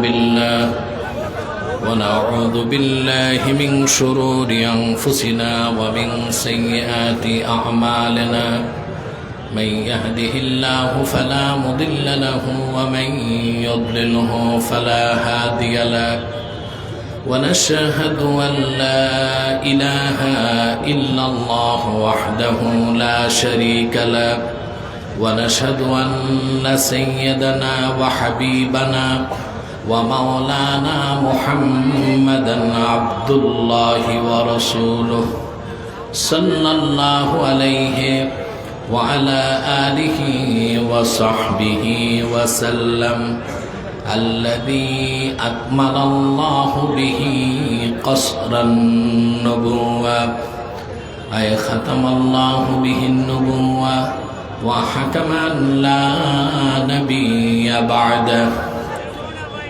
بالله ونعوذ بالله من شرور أنفسنا ومن سيئات أعمالنا من يهده الله فلا مضل له ومن يضلله فلا هادي له ونشهد أن لا إله إلا الله وحده لا شريك له ونشهد أن سيدنا وحبيبنا ومولانا محمدا عبد الله ورسوله صلى الله عليه وعلى آله وصحبه وسلم الذي أكمل الله به قصر النبوة أي ختم الله به النبوة وحكم أن لا نبي بعده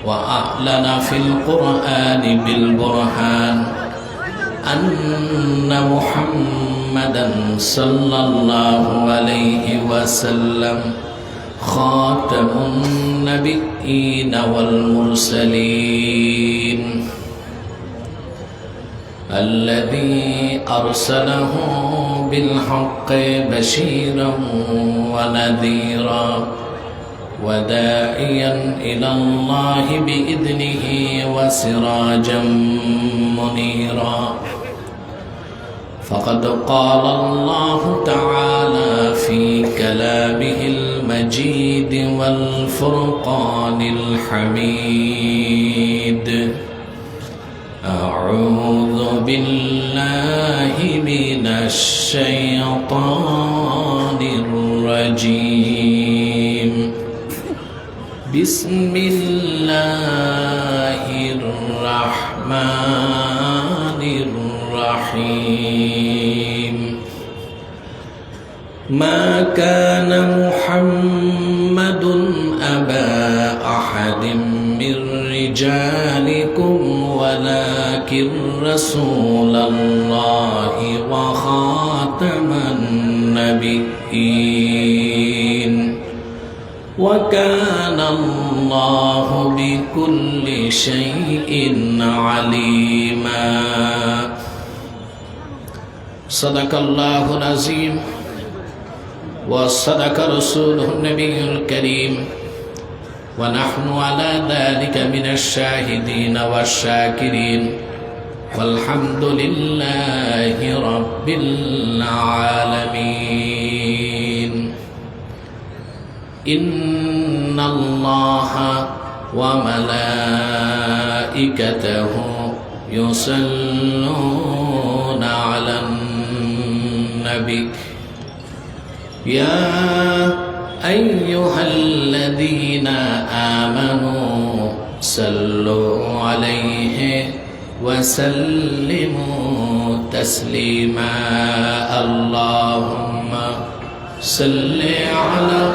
وأعلن في القرآن بالبرهان أن محمدا صلى الله عليه وسلم خاتم النبيين والمرسلين الذي أرسله بالحق بشيرا ونذيرا وداعيا إلى الله بإذنه وسراجا منيرا فقد قال الله تعالى في كلامه المجيد والفرقان الحميد أعوذ بالله من الشيطان الرجيم بسم الله الرحمن الرحيم ما كان محمد أبا أحد من رجالكم ولكن رسول الله وخاتم النبيين وكان الله بكل شيء عليما صدق الله العظيم وصدق رسوله النبي الكريم ونحن على ذلك من الشاهدين والشاكرين والحمد لله رب العالمين إن الله وملائكته يصلون على النبي يا أيها الذين آمنوا صلوا عليه وسلموا تسليما اللهم صل على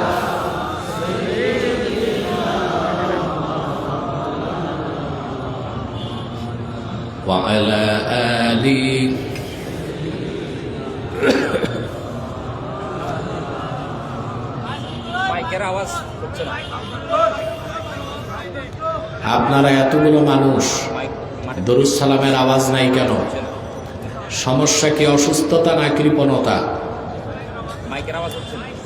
وعلى آله আপনারা এতগুলো মানুষ দরুদ সালামের আওয়াজ নাই কেন? সমস্যা কি অসুস্থতা না কৃপণতা?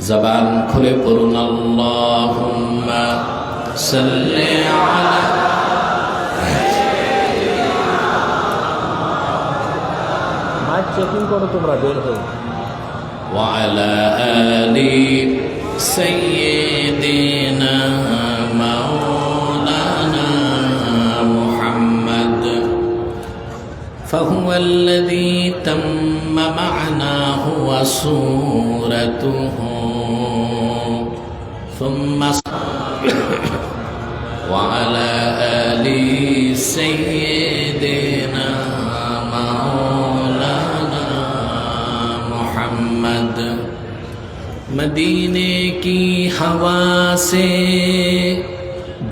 জবান খুলে পড়ুন আল্লাহুম্মা সাল্লি আলা মাইক চেকিং করো তোমরা বের হও وعلى آل سيدنا مولانا محمد فهو الذي تم معناه وصورته ثم وعلى آل سيدنا मदीने की हवा से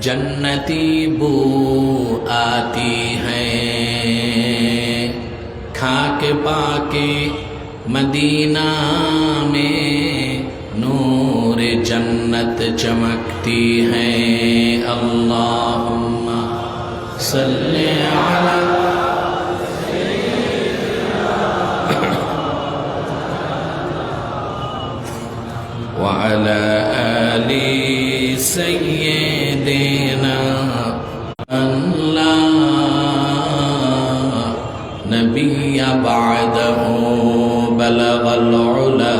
जन्नती बू आती है खाके पाके मदीना में नूर जन्नत चमकती है अल्लाहुम्मा صل على وعلى آل سيدنا لا نبي بعده بلغ العلا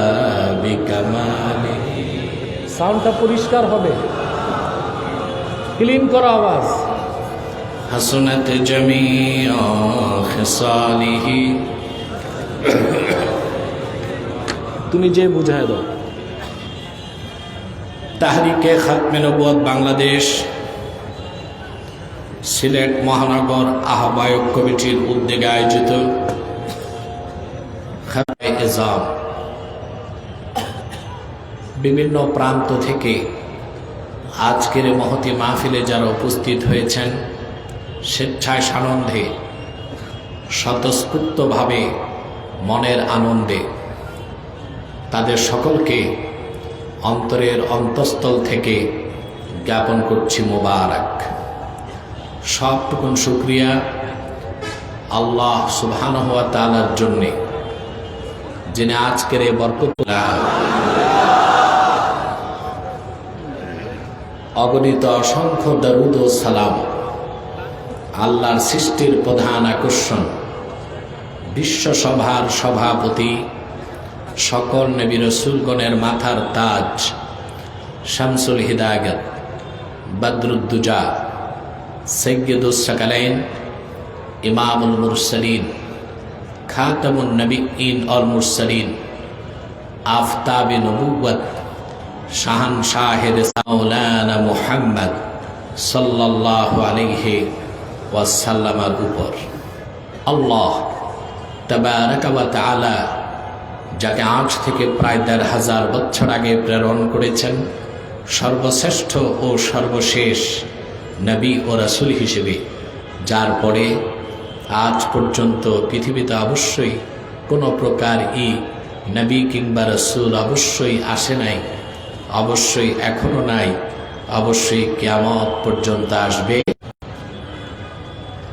بكماله সাউন্ডটা পরিষ্কার হবে, ক্লিন করা আওয়াজ। حسنت جميع خصاله তুমি যে বুঝায় দাও। তাহরিকে খাতমে নবুয়ত বাংলাদেশ সিলেট মহানগর আহ্বায়ক কমিটির উদ্যোগে আয়োজিত খাতমে এজাম বিভিন্ন প্রান্ত থেকে আজকের মহতি মাহফিলে যারা উপস্থিত হয়েছেন, স্বেচ্ছায় সানন্দে স্বতঃস্ফূর্তভাবে মনের আনন্দে তাদের সকলকে অন্তরের অন্তঃস্থল থেকে জ্ঞাপন করছি মোবারক। সবটুকুন শুকরিয়া আল্লাহ সুবহানাহু ওয়া তাআলার জন্যে, যিনি আজকের এই বরকতপূর্ণ অগণিত অসংখ্য দরুদ ও সালাম আল্লাহর সৃষ্টির প্রধান আকর্ষণ বিশ্বসভার সভাপতি, সকল নবী রাসূলগণের মাথার তাজ, শামসুল হিদায়াত, বদরুদ্দুজা, সৈয়দুস সাকালাইন, ইমামুল মুরসালিন, খাতামুন নবিয়্যিন ওয়াল মুরসালিন, আফতাবে নবুওয়াত, শাহানশাহে মাওলানা মুহাম্মদ সাল্লাল্লাহু আলাইহি ওয়াসাল্লামের উপর আল্লাহ তাবারাকা ওয়া তাআলা যাকে আজ থেকে প্রায় ১,৫০০ বছর আগে প্রেরণ করেছেন সর্বশ্রেষ্ঠ ও সর্বশেষ নবী ও রাসূল হিসেবে, যার পরে আজ পর্যন্ত পৃথিবীতে অবশ্যই কোনো প্রকার নবী কিংবা রাসূল অবশ্যই আসে নাই, অবশ্যই এখনো নাই, অবশ্যই কিয়ামত পর্যন্ত আসবে।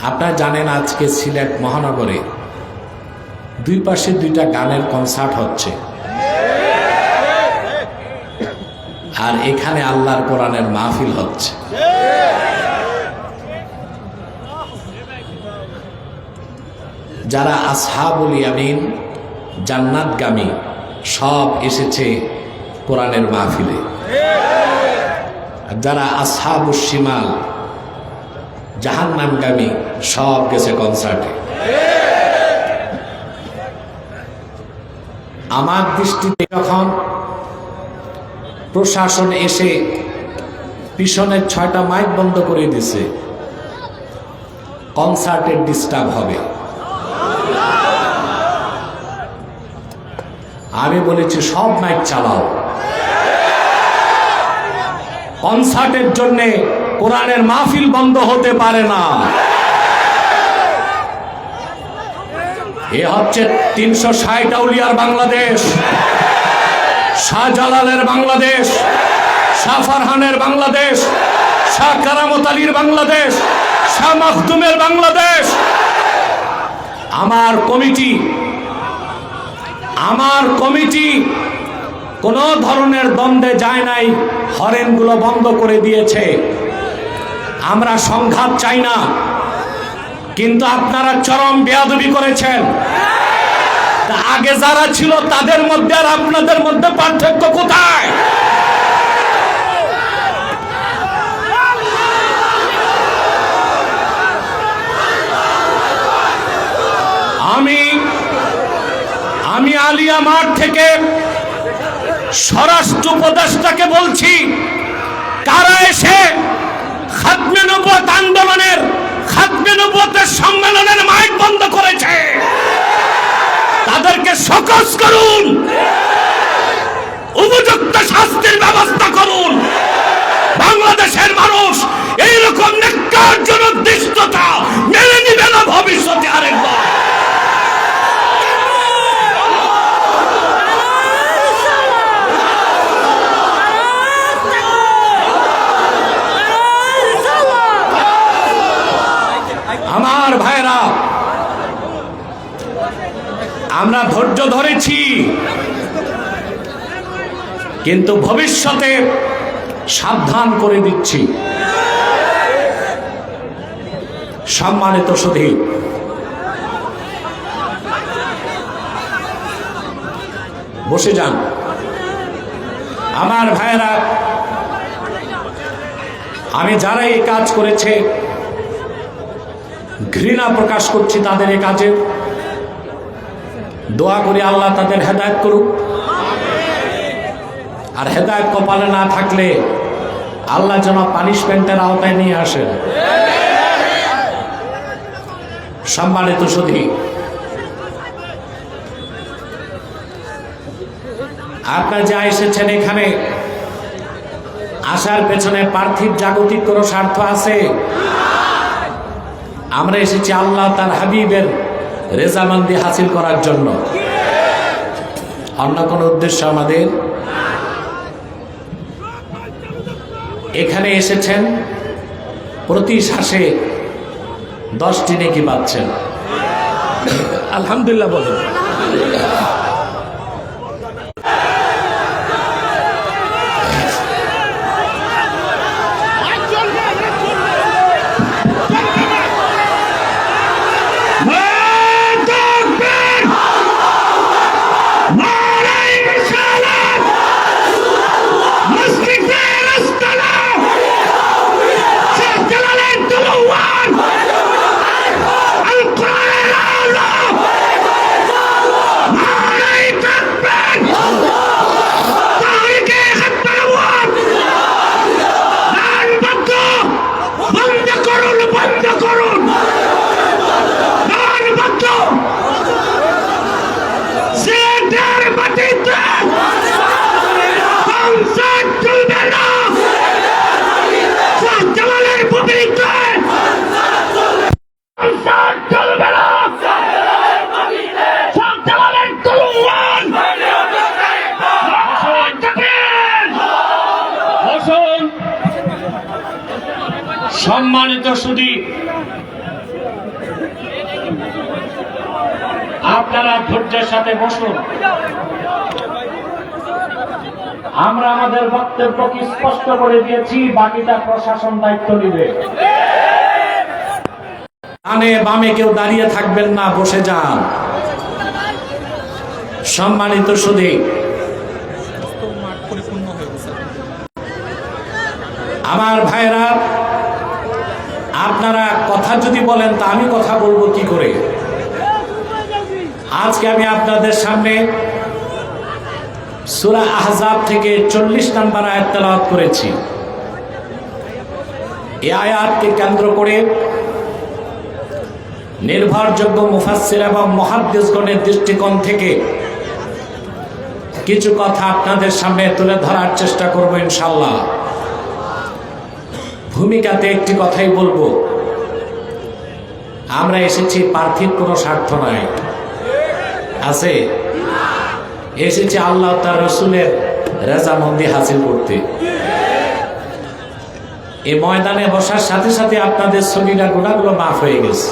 আপনারা জানেন আজকে সিলেট মহানগরে দুই পাশে দুইটা গানের কনসার্ট হচ্ছে, আর এখানে আল্লাহর কোরআনের মাহফিল হচ্ছে। যারা আসহাবুল ইয়ামিন জান্নাতগামী সব এসেছে কোরআনের মাহফিলে, যারা আসহাবুশ শিমাল জাহান্নামগামী সব গেছে কনসার্টে। আমার দৃষ্টিতে যখন প্রশাসন এসে পিছনের ৬টা মাইক বন্ধ করে দিছে, কনসার্টের ডিস্টার্ব হবে। আমি বলেছি সব মাইক চালাও, কনসার্টের জন্য কোরআনের মাহফিল বন্ধ হতে পারে না। এ হচ্ছে ৩৬০ আউলিয়ার বাংলাদেশ, শাহজালালের বাংলাদেশ, শাহ ফারহানের বাংলাদেশ, শাহ কারামত আলীর বাংলাদেশ, শাহ মাখদুমের বাংলাদেশ। আমার কমিটি কোন ধরনের দ্বন্দ্বে যায় নাই, হরেনগুলো বন্ধ করে দিয়েছে। আমরা সংঘাত চাই না, কিন্তু আপনারা চরম বেয়াদবি করেছেন। আগে যারা ছিল তাদের মধ্যে আর আপনাদের মধ্যে পার্থক্য কোথায়? আমি আলিয়া মাঠ থেকে স্বরাষ্ট্র উপদেষ্টাকে বলছি, কারা এসে খাতমে নবুয়ত আন্দোলনের, খাতমে নবুয়তের সম্মেলনের মাইক বন্ধ করেছে, তাদেরকে শোকজ করুন, উপযুক্ত শাস্তির ব্যবস্থা করুন। বাংলাদেশের মানুষ এইরকম ন্যাক্কারজনক দৃষ্টতা মেনে নিবে না ভবিষ্যতে আরেকবার। আমার ভাইরা, আমরা ধৈর্য ধরেছি, কিন্তু ভবিষ্যতে সাবধান করে দিচ্ছি। সম্মানিত সুধী, বসে যান। আমার ভাইরা, আমি যারা এই কাজ করেছে ঘৃণা প্রকাশ করছি তাদের এই কাজে। দোয়া করি আল্লাহ তাদের হেদায়েত করুক, আর হেদায়েত কপালে না থাকলে আল্লাহ যেন পানিশমেন্টের আওতায় নিয়ে আসেন। সম্মানিত সুধী, আপনারা যা এসেছেন এখানে, আসার পেছনে পার্থিব জাগতিক কোনো স্বার্থ আছে? আমরা এসেছি আল্লাহ তার হাবিবের রেজামন্দি হাসিল করার জন্য, অন্য কোনো উদ্দেশ্য আমাদের। এখানে এসেছেন, প্রতি শ্বাসে 10টি নেকি পাচ্ছেন। আলহামদুলিল্লাহ বলেন। সম্মানিত সুধী, আপনারা ধৈর্যের সাথে বসুন। আমরা আমাদের বক্তব্যকে স্পষ্ট করে দিয়েছি, বাকিটা প্রশাসন দায়িত্ব নেবে। ডানে বামে কেউ দাঁড়িয়ে থাকবেন না, বসে যান। সম্মানিত সুধী, আমার ভাইরা, আপনারা কথা যদি বলেন তা আমি কথা বলবো কি করে? আজকে আমি আপনাদের সামনে সূরা আহজাব থেকে 40 নম্বর আয়াত তেলাওয়াত করেছি। এই আয়াতকে কেন্দ্র করে নির্ভরযোগ্য মুফাসসির এবং মুহাদ্দিসগণের দৃষ্টিকোণ থেকে কিছু কথা আপনাদের সামনে তুলে ধরার চেষ্টা করব ইনশাআল্লাহ। ভূমিকাতে একটি কথাই বলবো, আমরা এসেছি পার্থিব কোনো স্বার্থ নাই, আছে? এসেছি আল্লাহ তার রাসূলের রেজামন্দি হাসিল করতে। এই ময়দানে বসার সাথে সাথে আপনাদের সগীরা গুনাহগুলো মাফ হয়ে গেছে,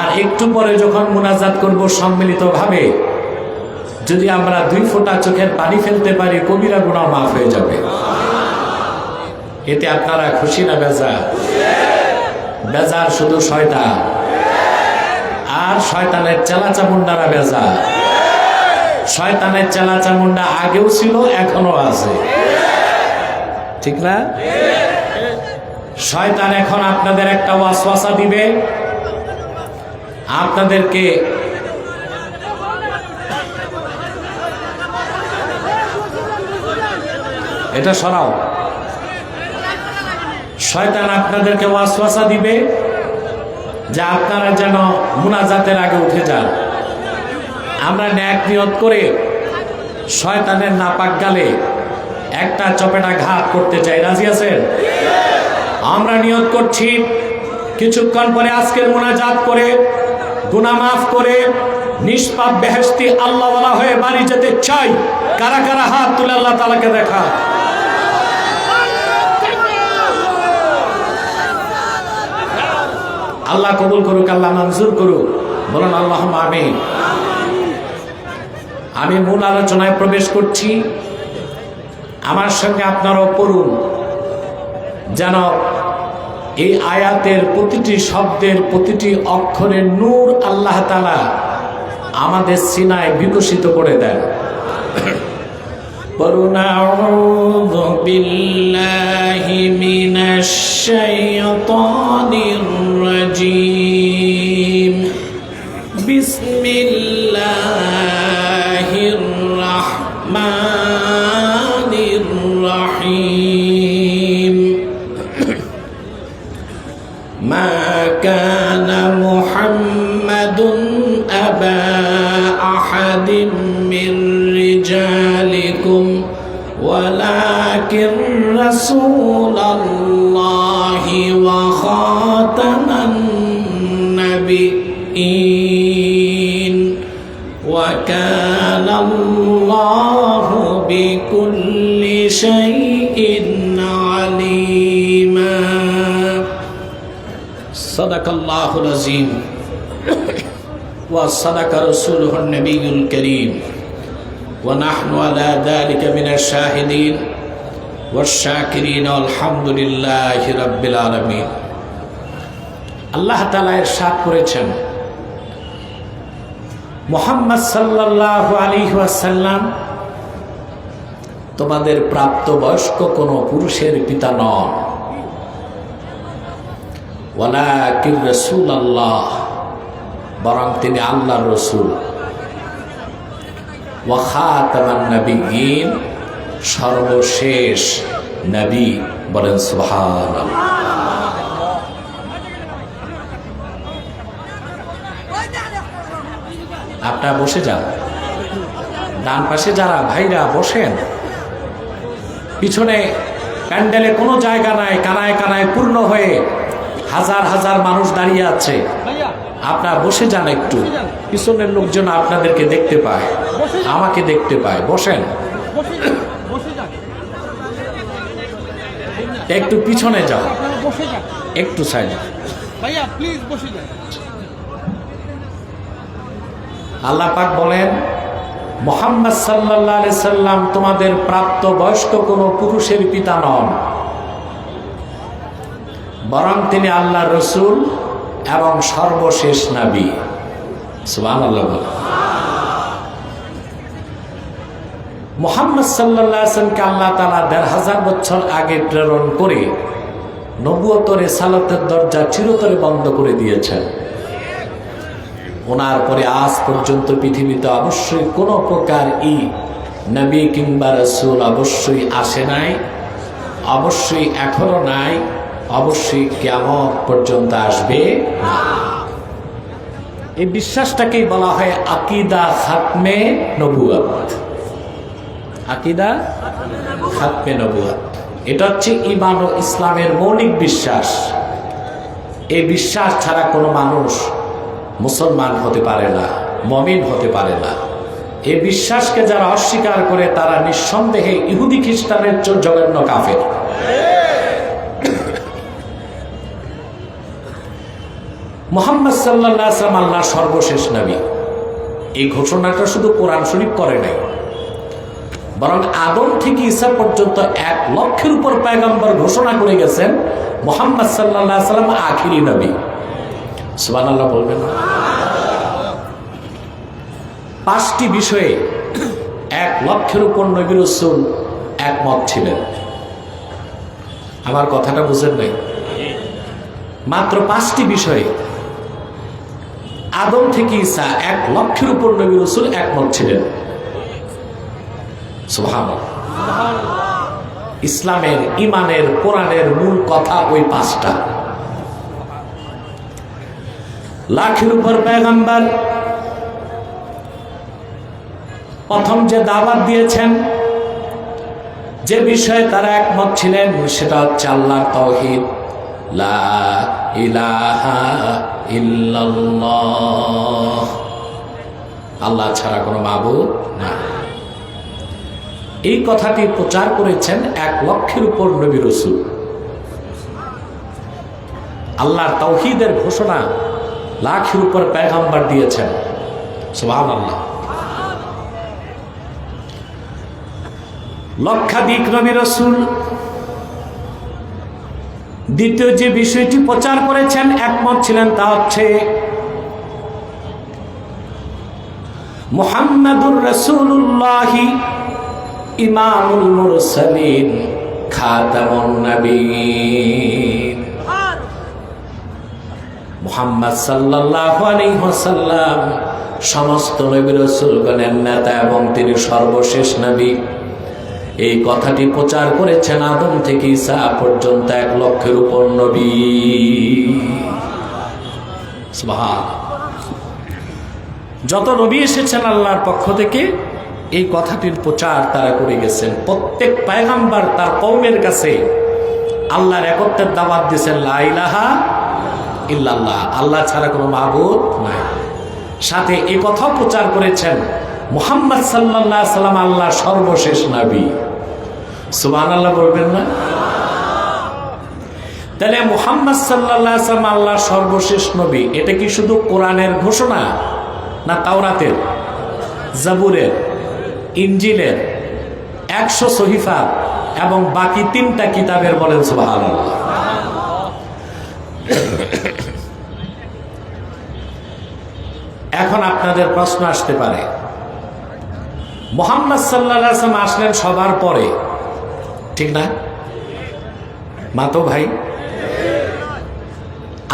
আর একটু পরে যখন মুনাজাত করব সম্মিলিতভাবে, যদি আমরা 2 ফোঁটা চোখের পানি ফেলতে পারি, কবিরা গুনাহ মাফ হয়ে যাবে। এতে আপনারা খুশি না বেজার? বেজার শুধু শয়তান, আর শয়তানের চেলাচামুন্ডারা বেজার। শয়তানের চেলাচামুন্ডা আগেও ছিল, এখনো আছে, ঠিক না? শয়তান এখন আপনাদের একটা ওয়াসওয়াসা দিবে, আপনাদেরকে এটা সরাও। শয়তান আপনাদেরকে ওয়াসওয়াসা দিবে যে আপনারা যেন মুনাজাতের আগে উঠে যান। আমরা ন্যাক নিয়ত করে শয়তানের নাপাক গালে একটা চপেটা ঘাত করতে চাই, রাজি আছেন? আমরা নিয়ত করছি কিছুক্ষণ পরে আজকের মুনাজাত করে গুনাহ মাফ করে নিষ্পাপ বেহেশতি আল্লাহওয়ালা হয়ে বাড়ি যেতে চাই। কারা কারা হাত তুলে আল্লাহ তাআলাকে দেখা? আল্লাহ কবুল করুক, আল্লাহ মঞ্জুর করুক। বলুন আল্লাহুম্মা আমিন। আমি মূল আলোচনায় প্রবেশ করছি। আমার সঙ্গে আপনারাও পড়ুন, যেন এই আয়াতের প্রতিটি শব্দের প্রতিটি অক্ষরের নূর আল্লাহ তাআলা আমাদের সিনায় বিকশিত করে দেন। পড়ুন আউযু বিল্লাহি মিনাশ শাইতানির রাজীম। বিসমিল্লাহির রাহমানির রাহিম। মা কানা মুহাম্মাদুন আবা আহাদিম মির রিজালিকুম ওয়ালাকিন রাসূলুল্লাহি ওয়া খাতামান নাবিয়্যিন ওয়া কানা আল্লাহু বিকুল্লি শাইইন আলীমা। সাদাকাল্লাহুল আযীম ওয়া সাদাকা রাসূলুহুন নবিয়্যুল কারীম ওয়া নাহনু আলা যালিকা মিনাশ শাহিদিন ওয়াশ শাকিরিন আলহামদুলিল্লাহি রাব্বিল আলামিন। আল্লাহ তাআলা ইরশাদ করেছেন, মুহাম্মদ সাল্লাল্লাহু আলাইহি ওয়াসাল্লাম তোমাদের প্রাপ্তবয়স্ক কোনো পুরুষের পিতা নন, ওয়ালাকিন রাসূলুল্লাহ, বরং তিনি আল্লাহর রাসূল, ওয়া খাতামান নাবিয়্যিন, সর্বশেষ নবী। বলেন সুবহানাল্লাহ। আপনারা বসে যান, ডান পাশে যারা ভাইরা বসেন, পিছনে প্যান্ডেলে কোনো জায়গা নাই, কানায় কানায় পূর্ণ হয়ে হাজার হাজার মানুষ দাঁড়িয়ে আছে। আপনারা বসে যান, একটু পিছনের লোকজন আপনাদেরকে দেখতে পায়, আমাকে দেখতে পায়। বসেন, একটু পিছনে যাও, একটু সাইডে। আল্লাহ পাক বলেন, মুহাম্মদ সাল্লাল্লাহু আলাইহি সাল্লাম তোমাদের প্রাপ্ত বয়স্ক কোনো পুরুষের পিতা নন, বরং তিনি আল্লাহর রাসূল এবং সর্বশেষ নবী। সুবহানাল্লাহ। মুহাম্মদ সাল্লাল্লাহু আলাইহি ওয়াসাল্লামকে আল্লাহ তাআলা ১৫০০ বছর আগে প্রেরণ করে নবুয়ত রিসালাতের দরজা চিরতরে বন্ধ করে দিয়েছেন। ওনার পরে আজ পর্যন্ত পৃথিবীতে অবশ্যই কোনো প্রকার নবী কিংবা রাসূল অবশ্যই আসে নাই, অবশ্যই এখনো নাই, অবশ্যই কিয়ামত পর্যন্ত আসবে না। এই বিশ্বাসটাকেই বলা হয় আকীদা খাতমে নবুয়ত। আকীদা খাতমে নবুয়ত, এটা হচ্ছে ঈমান ও ইসলামের মৌলিক বিশ্বাস। এই বিশ্বাস ছাড়া কোনো মানুষ মুসলমান হতে পারে না, মুমিন হতে পারে না। এই বিশ্বাসকে যারা অস্বীকার করে তারা নিঃসন্দেহে ইহুদি খ্রিস্টানের জঘন্য কাফের। মুহাম্মদ সাল্লাল্লাহু আলাইহি ওয়াসাল্লাম আল্লাহর সর্বশেষ নবী, এই ঘোষণাটা শুধু কোরআন শরীফ করে নাই, বরং আদম থেকে ঈসা পর্যন্ত ১ লক্ষের উপর পয়গম্বর ঘোষণা করে গেছেন মুহাম্মদ সাল্লাল্লাহু আলাইহি ওয়াসাল্লাম আখিরি নবী। সুবহানাল্লাহ বলবেন। ৫টি বিষয়ে ১ লক্ষের উপর নবী রাসূল একমত ছিলেন। আমার কথাটা বুঝেন নাই? মাত্র ৫টি বিষয়ে আদম থেকে ঈসা ১ লক্ষের উপর নবী রাসূল একমত ছিলেন। সুবহানাল্লাহ। ইসলামের, ঈমানের, কোরআনের মূল কথা ওই ৫টা। লাখের উপর পয়গম্বর প্রথম যে দাওয়াত দিয়েছেন, যে বিষয়ে তারা একমত ছিলেন, সেটা হচ্ছে আল্লাহর তাওহীদ, লা ইলাহা ইল্লাল্লাহ, আল্লাহ ছাড়া কোনো মাবুদ নাই। এই কথাটি প্রচার করেছেন ১ লক্ষের উপর নবী রাসূল। আল্লাহর তাওহীদের ঘোষণা লাখের উপর পয়গম্বর দিয়েছেন। সুবহানাল্লাহ। লক্ষাধিক নবী রাসূল দ্বিতীয় যে বিষয়টি প্রচার করেছেন, একমত ছিলেন, তা হচ্ছে মুহাম্মাদুর রাসূলুল্লাহ ইমামুল মুরসালিন খাতামুন নবীয়্যিন। মুহাম্মদ সাল্লাল্লাহু আলাইহি ওয়াসাল্লাম সমস্ত নবী রাসূলগণের নেতা এবং তিনি সর্বশেষ নবী। এই কথাটি প্রচার করেছেন আদম থেকে ঈসা পর্যন্ত 1 লক্ষের উপর নবী। সুবহান। যত নবী এসেছেন আল্লাহর পক্ষ থেকে এই কথাটির প্রচার তারা করে গেছেন। প্রত্যেক পয়গম্বর তার কওমের কাছে আল্লাহর একত্বের দাওয়াত দিয়েছেন, লা ইলাহা ইল্লাল্লাহ, আল্লাহ ছাড়া কোনো মাবুদ নাই। সাথে এই কথাও প্রচার করেছেন মুহাম্মদ সাল্লাল্লাহু আলাইহি সাল্লাম আল্লাহর সর্বশেষ নবী। সুবহানাল্লাহ বলবেন না? তাহলে মুহাম্মদ সাল্লাল্লাহু আলাইহি সাল্লাম আল্লাহর সর্বশেষ নবী, এটা কি শুধু কোরআনের ঘোষণা, না তাওরাতের, জাবুরের, ইনজিলের, 100 সহিফা এবং বাকি 3টা কিতাবের? বলেন সুবহানাল্লাহ। এখন আপনাদের প্রশ্ন আসতে পারে, মুহাম্মদ সাল্লাল্লাহু আলাইহি ওয়াসাল্লাম আসলেন সবার পরে, ঠিক না? মাতো ভাই,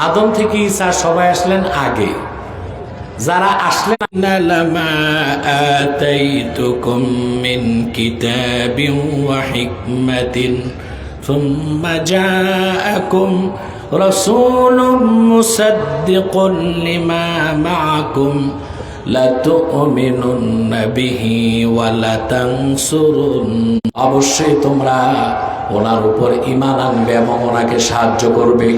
আদম থেকে ঈসা সবাই আসলেন আগে। যারা আসলেন, লামা আতাইতুকুম মিন কিতাবিন ওয়া হিকমাতিন সুম্মা জাআকুম রাসূলুম মুসাদ্দিকুন লিমা মাআকুম লাতুমিনুন্না বিহি ওয়া লাতানসুরুন। অবশ্যই তোমরা ওনার উপর ঈমান আনবে এবং ওনাকে সাহায্য করবে।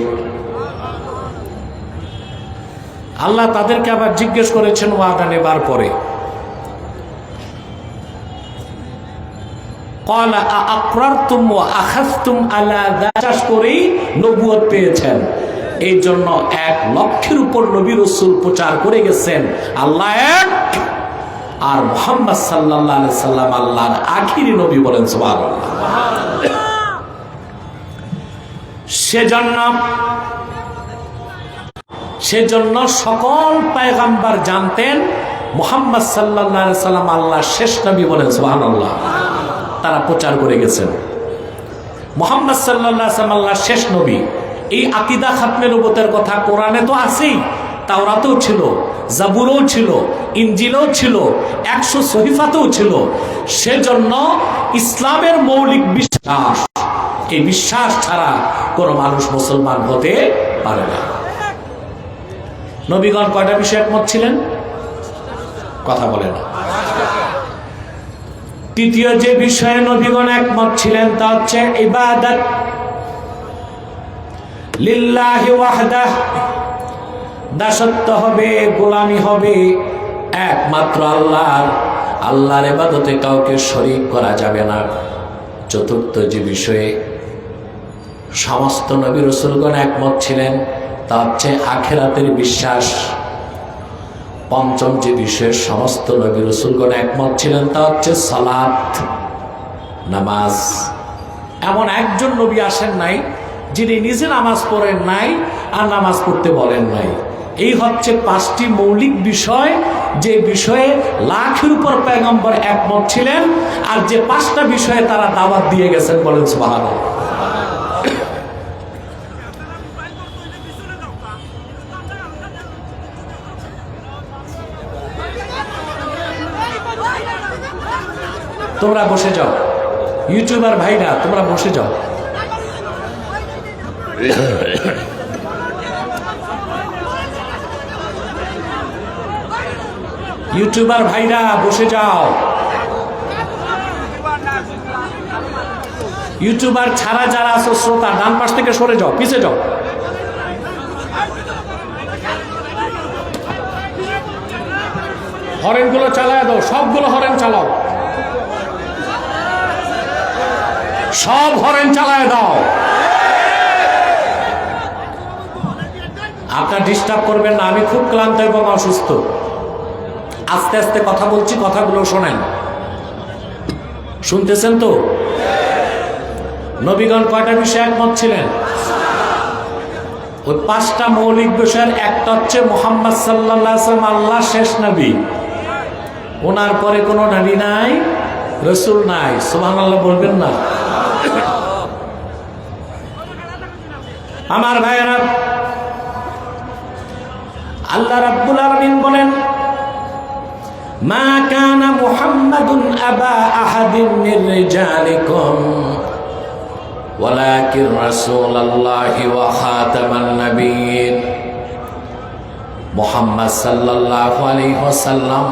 আল্লাহ তাদেরকে আবার জিজ্ঞেস করেছেন ওয়াদা নেবার পরে, ক্বালা আআকরারতুম ওয়া আখাযতুম আলা যালিকা, করেই নবুয়ত পেয়েছেন। এই জন্য 1 লক্ষের উপর নবী রাসূল প্রচার করে গেছেন আল্লাহ এক, আর মুহাম্মদ সাল্লাল্লাহু আলাইহি সাল্লাম আল্লাহর আখিরি নবী। বলেন সুবহানাল্লাহ। সেজন্য সকল পয়গম্বর জানতেন মুহাম্মদ সাল্লাল্লাহু আলাইহি সাল্লাম আল্লাহর শেষ নবী। বলেন সুবহানাল্লাহ। তারা প্রচার করে গেছেন মুহাম্মদ সাল্লাল্লাহু আলাইহি সাল্লাম আল্লাহর শেষ নবী। এই আকীদা খাতমে নবুয়তের কথা কোরআনে তো আছেই, তাওরাতেও ছিল, জাবুরেও ছিল, ইনজিলেও ছিল, 100 সহিফাতেও ছিল। সেজন্য ইসলামের মৌলিক বিশ্বাস, এই বিশ্বাস ছাড়া কোনো মানুষ মুসলমান হতে পারে না। নবীগণ কয়টা বিষয়ে একমত ছিলেন? কথা বলে না। তৃতীয় যে বিষয়ে নবীগণ একমত ছিলেন তা হচ্ছে ইবাদত লিল্লাহি ওয়াহদাহ। দাসত্ব হবে, গোলামি হবে একমাত্র আল্লাহর। আল্লাহর ইবাদতে কাউকে শরীক করা যাবে না। চতুর্থ যে বিষয়ে সমস্ত নবী রাসূলগণ একমত ছিলেন তা হচ্ছে আখিরাতের বিশ্বাস। পঞ্চম যে বিষয়ে সমস্ত নবী রাসূলগণ একমত ছিলেন তা হচ্ছে সালাত, নামাজ। এমন একজন নবী আসেন নাই যিনি নিজে নামাজ পড়েন নাই আর নামাজ পড়তে বলেন নাই। এই হচ্ছে 5টি মৌলিক বিষয়, যে বিষয়ে লাখের উপর পয়গম্বর একমত ছিলেন, আর যে 5টা বিষয়ে তারা দাওয়াত দিয়ে গেছেন। বলেন সুবহানাল্লাহ। তোমরা বসে যাও, ইউটিউবার ভাইরা তোমরা বসে যাও। ইউটিউবার ভাইরা বসে যাও। ইউটিউবার ছাড়া যারা আছো শ্রোতা, ডান পাশ থেকে সরে যাও, পিছে যাও। হরেনগুলো চালায় দাও, সবগুলো হরেন চালাও, সব হরেন চালায় দাও। আপনার ডিস্টার্ব করবেন না, আমি খুব ক্লান্ত এবং অসুস্থ। আস্তে আস্তে কথা বলছি, কথাগুলো শোনেন। শুনতেছেন তো? নবীগণ কয়টা বিষয়ে একমত ছিলেন? ওই 5টা মৌলিক বিষয়ের একটা হচ্ছে মুহাম্মদ সাল্লাল্লাহু আলাইহি ওয়াসাল্লাম আল্লাহ শেষ নবী, ওনার পরে কোনো নবী নাই, রসুল নাই। সুবহানাল্লাহ বলবেন না? আমার ভাইয়েরা, আল্লাহ রাব্বুল আলামিন বলেন, মা কানা মুহাম্মাদুন আবা আহাদিন মির রিজালিকুম ওয়ালাকিন রাসূলুল্লাহি ওয়া খাতামান নাবিয়্যিন। মুহাম্মদ সাল্লাল্লাহু আলাইহি ওয়াসাল্লাম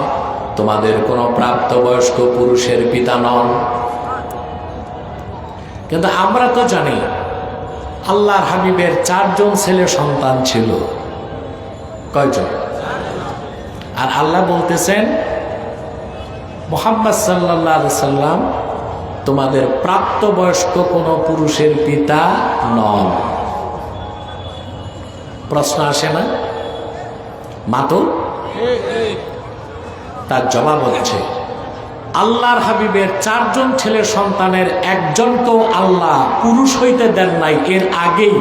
তোমাদের কোনো প্রাপ্তবয়স্ক পুরুষের পিতা নন। কিন্তু আমরা তো জানি আল্লাহর হাবিবের 4 জন ছেলে সন্তান ছিল। কয়জন? আর আল্লাহ বলতেছেন মুহাম্মদ সাল্লাল্লাহু আলাইহি সাল্লাম তোমাদের প্রাপ্তবয়স্ক কোনো পুরুষের পিতা নন। প্রশ্ন আসে না? মাতো তার জবাব হচ্ছে আল্লাহর হাবিবের 4 জন ছেলে সন্তানের একজনকেও আল্লাহ পুরুষ হইতে দেন নাই। এর আগেই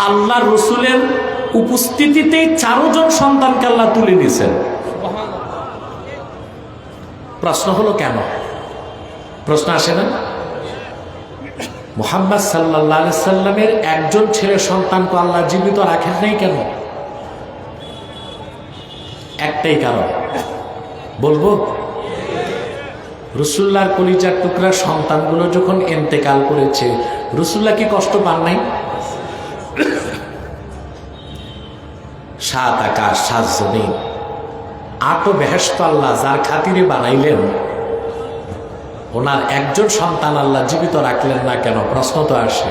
আল্লাহ রসুলের উপস্থিতিতে 4 জন সন্তানকে আল্লাহ তুলে দিয়েছেন। প্রশ্ন হলো কেন? প্রশ্ন আসে না? মুহাম্মদ সাল্লাল্লাহু আলাইহি সাল্লামের একজন ছেলে সন্তানকে আল্লাহ জীবিত রাখেন নাই কেন? একটাই কারণ, বলবো? রাসূলুল্লাহর কলিজার টুকরা সন্তানগুলো যখন ইন্তেকাল করেছে, রাসূলুল্লাহ কি কষ্ট পান নাই? 7 আকাশ 7 জমিন 8 বেহেশত আল্লাহ যার খাতিরে বানাইলেন, ওনার একজন সন্তান আল্লাহ জীবিত রাখলেন না কেন? প্রশ্ন তো আসে।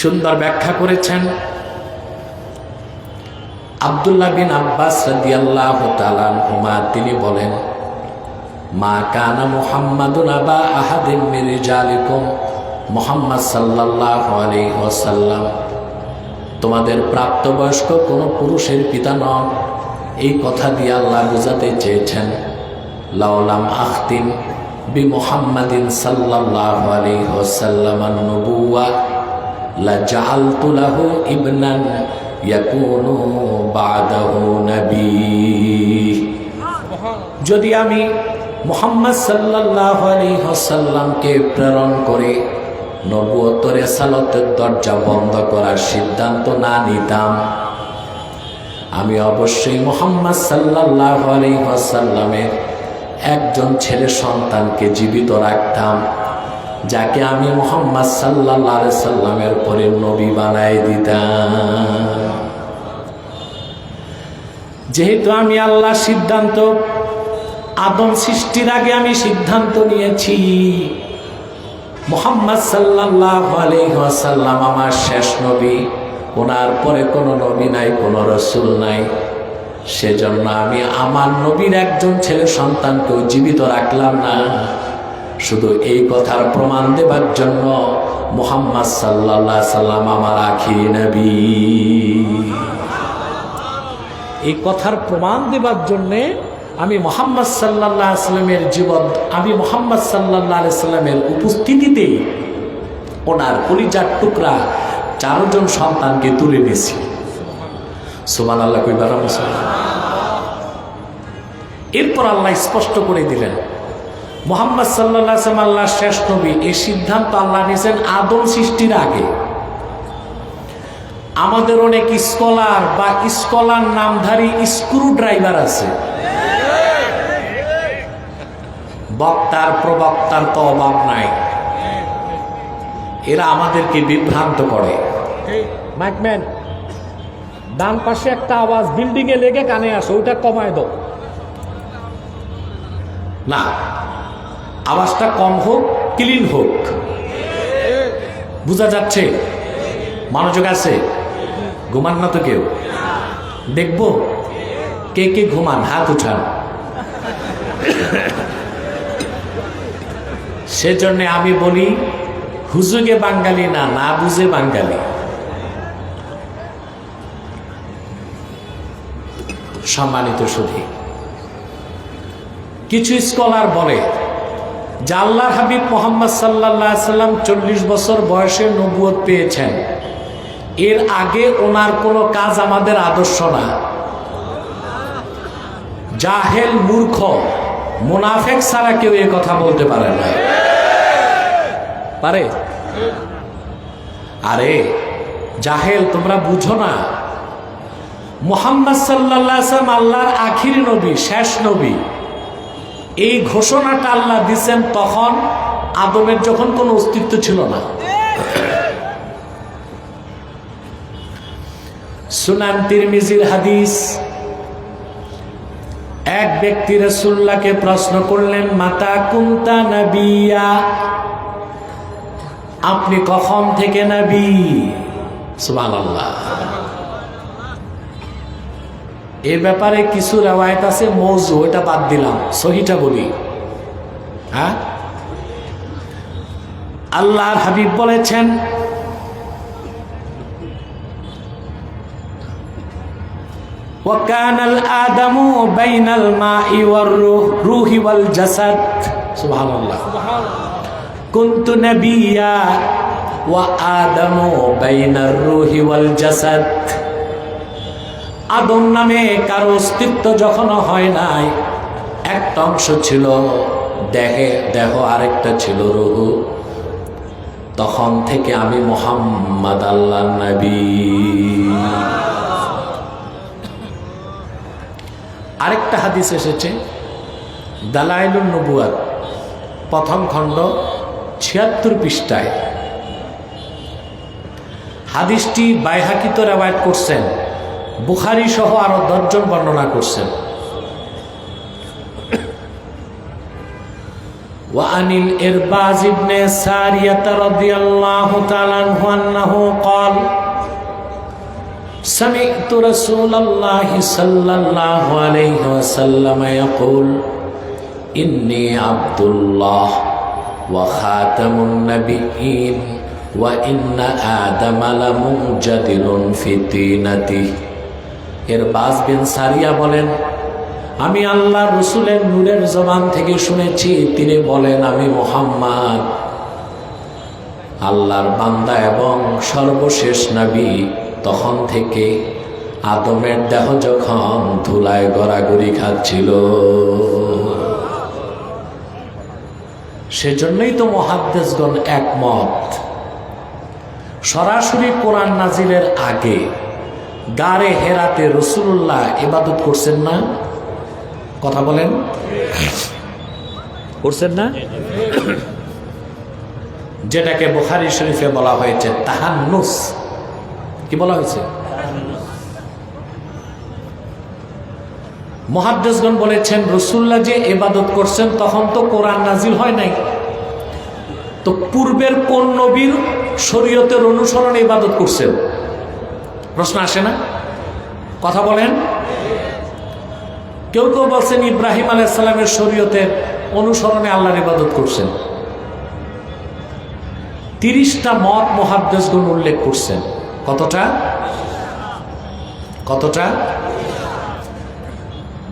সুন্দর ব্যাখ্যা করেছেন আব্দুল্লাহ বিন আব্বাস রাদিয়াল্লাহু তাআলা আনহুমা। তিনি বলেন, মা কানা মুহাম্মাদুন আবা আহাদিন মির রিজালিকুম, মুহাম্মদ সাল্লাল্লাহু আলাইহি ওয়াসাল্লাম তোমাদের প্রাপ্তবয়স্ক কোনো পুরুষের পিতা নন। এই কথা দিয়ে আল্লাহ বুঝাতে চেয়েছেন, লাউলাম আখতিম বি মুহাম্মাদিন সাল্লাল্লাহু আলাইহি ওয়াসাল্লাম আন-নবুওয়া লা জাআলতু লাহু ইবনান ইয়াকুনু বা'দাহু নবী। যদি আমি মুহাম্মদ সাল্লাল্লাহু আলাইহি ওয়াসাল্লামকে প্রেরণ করে নবুয়ত রিসালাতের দরজা বন্ধ করার সিদ্ধান্ত না নিতাম, আমি অবশ্যই মুহাম্মদ সাল্লাল্লাহু আলাইহি ওয়াসাল্লামের একজন ছেলে সন্তানকে জীবিত রাখতাম, যাকে আমি মুহাম্মদ সাল্লাল্লাহু আলাইহি সাল্লামের পরে নবী বানাই দিতাম। যেহেতু আমি আল্লাহ সিদ্ধান্ত, আদম সৃষ্টির আগে আমি সিদ্ধান্ত নিয়েছি মুহাম্মদ সাল্লাল্লাহু আলাইহি ওয়াসাল্লাম আমার শেষ নবী, ওনার পরে কোনো নবী নাই, কোনো রসুল নাই, সেজন্য আমি আমার নবীর একজন ছেলে সন্তানকেও জীবিত রাখলাম না। শুধু এই কথার প্রমাণ দেবার জন্য মুহাম্মদ সাল্লাল্লাহু আলাইহি সাল্লাম আমার আখিরি নবী। এই কথার প্রমাণ দেবার জন্যে আমি মুহাম্মদ সাল্লাল্লাহু আলাইহি সাল্লামের জীবন, আমি মুহাম্মদ সাল্লাল্লাহু আলাইহি সাল্লামের উপস্থিতিতে ওনার কলিজার টুকরা 4 জন সন্তানকে তুলে নিয়েছি। সুবহানাল্লাহ কইবার। এরপর আল্লাহ স্পষ্ট করে দিলেন মুহাম্মদ সাল্লাল্লাহু আলাইহি ওয়াসাল্লাম আল্লাহর শেষ নবী। এই সিদ্ধান্ত আল্লাহ নিয়েছেন আদম সৃষ্টির আগে। আমাদের অনেক স্কলার বা স্কলার নামধারী স্ক্রু ড্রাইভার আছে, বক্তার প্রবক্তার তো অভাব নাই। এরা আমাদেরকে বিভ্রান্ত করে। মাইকম্যান, ডান পাশে একটা আওয়াজ বিল্ডিং এ লেগে কানে আসে, ওইটা কমায় দাও। না, আওয়াজটা কম হোক, ক্লিন হোক, বোঝা যাচ্ছে? মনোযোগ আছে? ঘুমান না তো কেউ? দেখবো কে কে ঘুমান, হাত উঠান। সেজন্য আমি বলি হুজুগে বাঙালি না, না বুঝে বাঙালি। সম্মানিত সুধী, কিছু স্কলার বলে যে আল্লাহর হাবিব মুহাম্মদ সাল্লাল্লাহু আলাইহি সাল্লাম 40 বছর বয়সে নবুয়ত পেয়েছেন, এর আগে ওনার কোনো কাজ আমাদের আদর্শ না। জাহেল, মূর্খ, মুনাফিক ছাড়া কেউ এই কথা বলতে পারে না। পারে? আরে জাহেল, তোমরা বুঝো না, মুহাম্মদ সাল্লাল্লাহু আলাইহি সাল্লাম আল্লাহর আখির নবী, শেষ নবী। এই ঘোষণাটা আল্লাহ দিয়েছেন তখন আদমের যখন কোনো অস্তিত্ব ছিল না। সুনান তিরমিজির হাদিস, এক ব্যক্তি রাসূলুল্লাহকে প্রশ্ন করলেন, মাতা কুনতা নবিয়া, আপনি কখন থেকে নবী? সুবহানাল্লাহ। এ ব্যাপারে কিছু রওয়ায়াত আছে মওযু, এটা বাদ দিলাম, সহিটা বলি। হ্যাঁ, আল্লাহর হাবিব বলেছেন, وَكَانَ الْآدَمُ بَيْنَ الْمَاءِ وَالرُّوحِ وَالْجَسَدِ সুবহানাল্লাহ। كُنْتُ نَبِيًّا وَآدَمُ بَيْنَ الرُّوحِ وَالْجَسَدِ। আদম নামে কারো অস্তিত্ব যখন হয় নাই, একটা অংশ ছিল দেহ, আরেকটা ছিল রূহ, তখন থেকে আমি মুহাম্মদ আল্লাহর নবী। আরেকটা হাদিস এসেছে দালাইলুন নবুয়াত, প্রথম খণ্ড ৭৬ পৃষ্ঠায়। হাদিসটি বাইহাকিতে রওয়ায়াত করছেন, বুখারী সহ আরো 10 জন বর্ণনা করছেন। ওয়ানিল ইরবাজ ইবনে সারিয়াত রাদিয়াল্লাহু তাআলা আনহু আন্নাহু قال سمعت رسول الله صلى الله عليه وسلم يقول إني عبد الله وخاتم النبيين وإن آدم لمنجدل في طينته। ইরবাজ বিন সারিয়া বলেন, আমি আল্লাহর রাসূলের নূরের জবান থেকে শুনেছি, তিনি বলেন, আমি মুহাম্মদ আল্লাহর বান্দা এবং সর্বশেষ নবী। তখন থেকে আদমের দেহ যখন ধুলায় গড়াগড়ি খাচ্ছিল, সেজন্যই তো মুহাদ্দিসগণ একমত, সরাসরি কোরআন নাজিলের আগে গারে হেরাতে রাসূলুল্লাহ ইবাদত করছেন না? কথা বলেন, করছেন না? যেটাকে বুখারী শরীফে বলা হয়েছে তাহান্নুস। কি বলা হয়েছে? মুহাদ্দিসগণ বলেছেন রাসূলুল্লাহ যে ইবাদত করছেন তখন তো কোরআন নাজিল হয় নাই, তো পূর্বের কোন নবীর শরীয়তের অনুসরণে ইবাদত করছেন? প্রশ্ন আসে না? কথা বলেন। কেউ কেউ বলছেন ইব্রাহিম আলাইহিস সালামের শরীয়তের অনুসরণে আল্লাহর ইবাদত করছেন। 30টা মত মুহাদ্দিসগণ উল্লেখ করছেন। কতটা?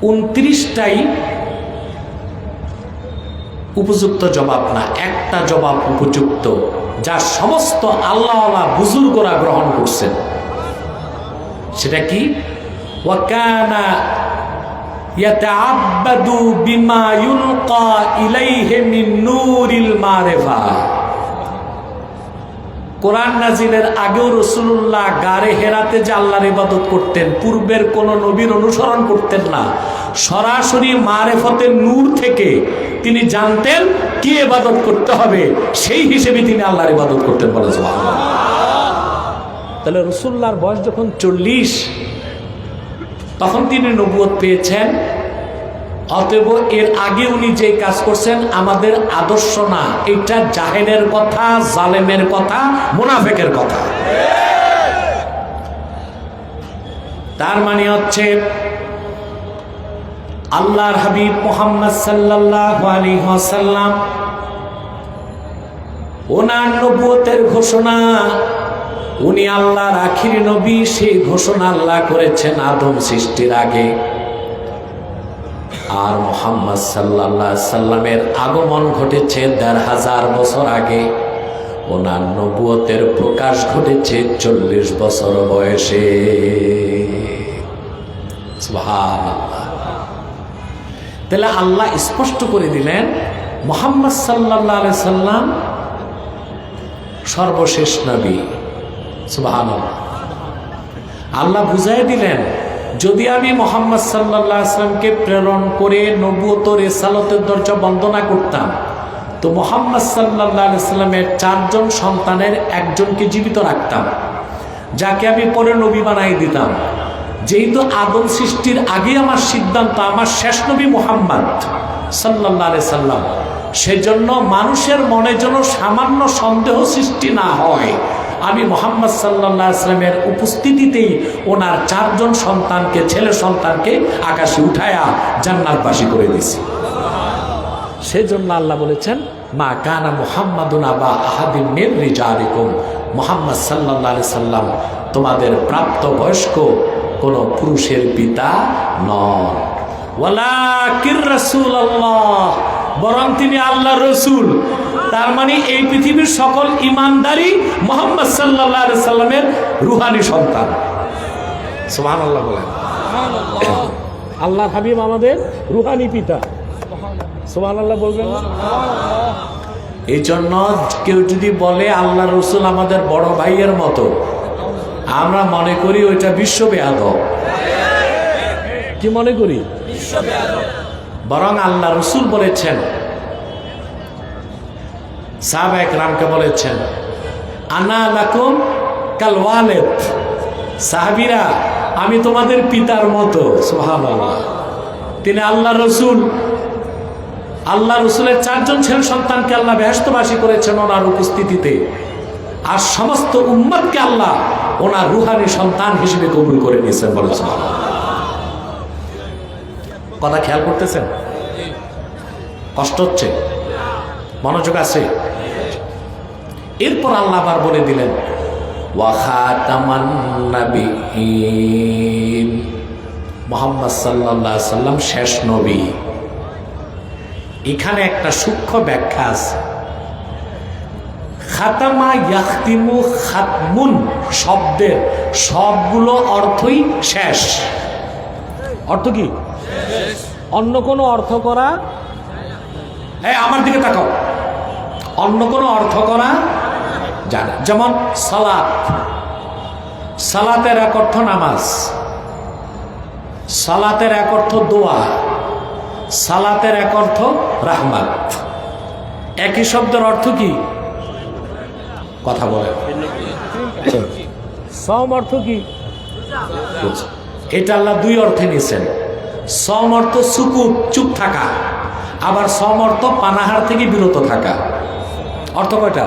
29টাই উপযুক্ত জবাব না, একটা জবাব উপযুক্ত, যা সমস্ত আল্লাহওয়ালা বুজুর্গরা গ্রহণ করছেন। সেটা কি? ওয়াকানা ইয়াতাআব্বাদু বিমা ইউলকা ইলাইহি মিন নূরিল মারিফা। কোরআন নাজিলের আগেও রাসূলুল্লাহ গারে হেরাতে যে আল্লাহর ইবাদত করতেন, পূর্বের কোন নবীর অনুসরণ করতেন না, সরাসরি মারেফতের নূর থেকে তিনি জানতেন কি ইবাদত করতে হবে, সেই হিসেবে তিনি আল্লাহর ইবাদত করতেন। বলে সুবহানাল্লাহ। তাহলে রাসূলুল্লাহর বয়স যখন 40, তখন তিনি নবুয়ত পেয়েছেন। অতএব এর আগে উনি যে কাজ করছেন আমাদের আদর্শ না, এটা জাহেলের কথা, জালেমের কথা, মুনাফিকের কথা। তার মানে হচ্ছে আল্লাহর হাবিব মুহাম্মদ সাল্লাল্লাহু আলাইহি ওয়াসাল্লাম ওনার নবুয়তের ঘোষণা, উনি আল্লাহর আখির নবী, সেই ঘোষণা আল্লাহ করেছেন আদম সৃষ্টির আগে। আর মুহাম্মদ সাল্লাল্লাহু আলাইহি সাল্লামের আগমন ঘটেছে ১৫০০ বছর আগে। ওনার নবুয়তের প্রকাশ ঘটেছে ৪০ বছর বয়সে। সুবহানাল্লাহ। তাহলে আল্লাহ স্পষ্ট করে দিলেন মুহাম্মদ সাল্লাল্লাহু আলাইহি সাল্লাম সর্বশেষ নবী। সুবহানাল্লাহ। আল্লাহ বুঝাই দিলেন, যদি আমি মুহাম্মদ সাল্লাল্লাহু আলাইহি সাল্লামকে প্রেরণ করে নবুয়ত রিসালাতের দরজা বন্ধ না করতাম, তো মুহাম্মদ সাল্লাল্লাহু আলাইহি সাল্লামের ৪ জন সন্তানের একজনকে জীবিত রাখতাম, যাকে আমি পরে নবী বানাই দিতাম। যেহেতু আদম সৃষ্টির আগে আমার সিদ্ধান্ত আমার শেষ নবী মুহাম্মদ সাল্লাল্লাহু আলাইহি সাল্লাম, সেজন্য মানুষের মনে যেন সামান্য সন্দেহ সৃষ্টি না হয়, আমি মুহাম্মদ সাল্লাল্লাহু আলাইহি সাল্লামের উপস্থিতিতেই ওনার ৪ জন সন্তানকে, ছেলে সন্তানকে আকাশে উঠায়া জান্নাতবাসী করে দিয়েছি। সেজন্য আল্লাহ বলেছেন, মা কানা মুহাম্মাদুন আবা আহাদিম মির রিজালিকুম, মুহাম্মদ সাল্লাল্লাহু আলাইহি সাল্লাম তোমাদের প্রাপ্ত বয়স্ক কোন পুরুষের পিতা নন। ওয়ালাকির রাসূলুল্লাহ, বরং তিনি আল্লাহর রাসূল। তার মানে এই পৃথিবীর সকল ঈমানদারই মুহাম্মদ সাল্লাল্লাহু আলাইহি সাল্লামের রূহানি সন্তান। সুবহানাল্লাহ বলেন। আল্লাহর হাবিব আমাদের রূহানি পিতা। সুবহানাল্লাহ বলবেন। এই জন্য কেউ যদি বলে আল্লাহ রসুল আমাদের বড় ভাইয়ের মতো, আমরা মনে করি ওইটা বিশ্বব্যাপক। কি মনে করি? বরং আল্লাহ রসুল বলেছেন, সাহাবায়ে কেরামকে বলেছেন, আনা লাকুম কাল ওয়ালিদ, সাহাবীরা আমি তোমাদের পিতার মতো। সুবহানাল্লাহ। তিনি আল্লাহ রসুল, আল্লাহ রসুলের ৪ জন ছেলে সন্তানকে আল্লাহ বেহেশতবাসী করেছেন ওনার উপস্থিতিতে, আর সমস্ত উম্মতকে আল্লাহ ওনার রূহানি সন্তান হিসেবে কবুল করে নিয়েছেন। বলেছেন, কথা খেয়াল করতেছেন? কষ্ট হচ্ছে? মনোযোগ আছে? এরপর আল্লাহ আবার বলে দিলেন, ওয়া খাতামান নাবিয়্যিন, মুহাম্মদ সাল্লাল্লাহু আলাইহি সাল্লাম শেষ নবী। এখানে একটা সূক্ষ্ম ব্যাখ্যা আছে। খাতামা ইয়াখতিমু খাতমুন শব্দের সবগুলো অর্থই শেষ। অর্থ কি? অন্য কোনো অর্থ করা, আমার দিকে তাকাও, অন্য কোনো অর্থ করা যায় না। যেমন সালাত, সালাতের এক অর্থ নামাজ, সালাতের এক অর্থ দোয়া, সালাতের এক অর্থ রাহমাত। একই শব্দের অর্থ কি? কথা বলে। সম অর্থ কি? এটা আল্লাহ 2 অর্থে নিয়েছেন। সম অর্থ সুকুত, চুপ থাকা, আবার সম অর্থ পানাহার থেকে বিরত থাকা। অর্থ কয়টা?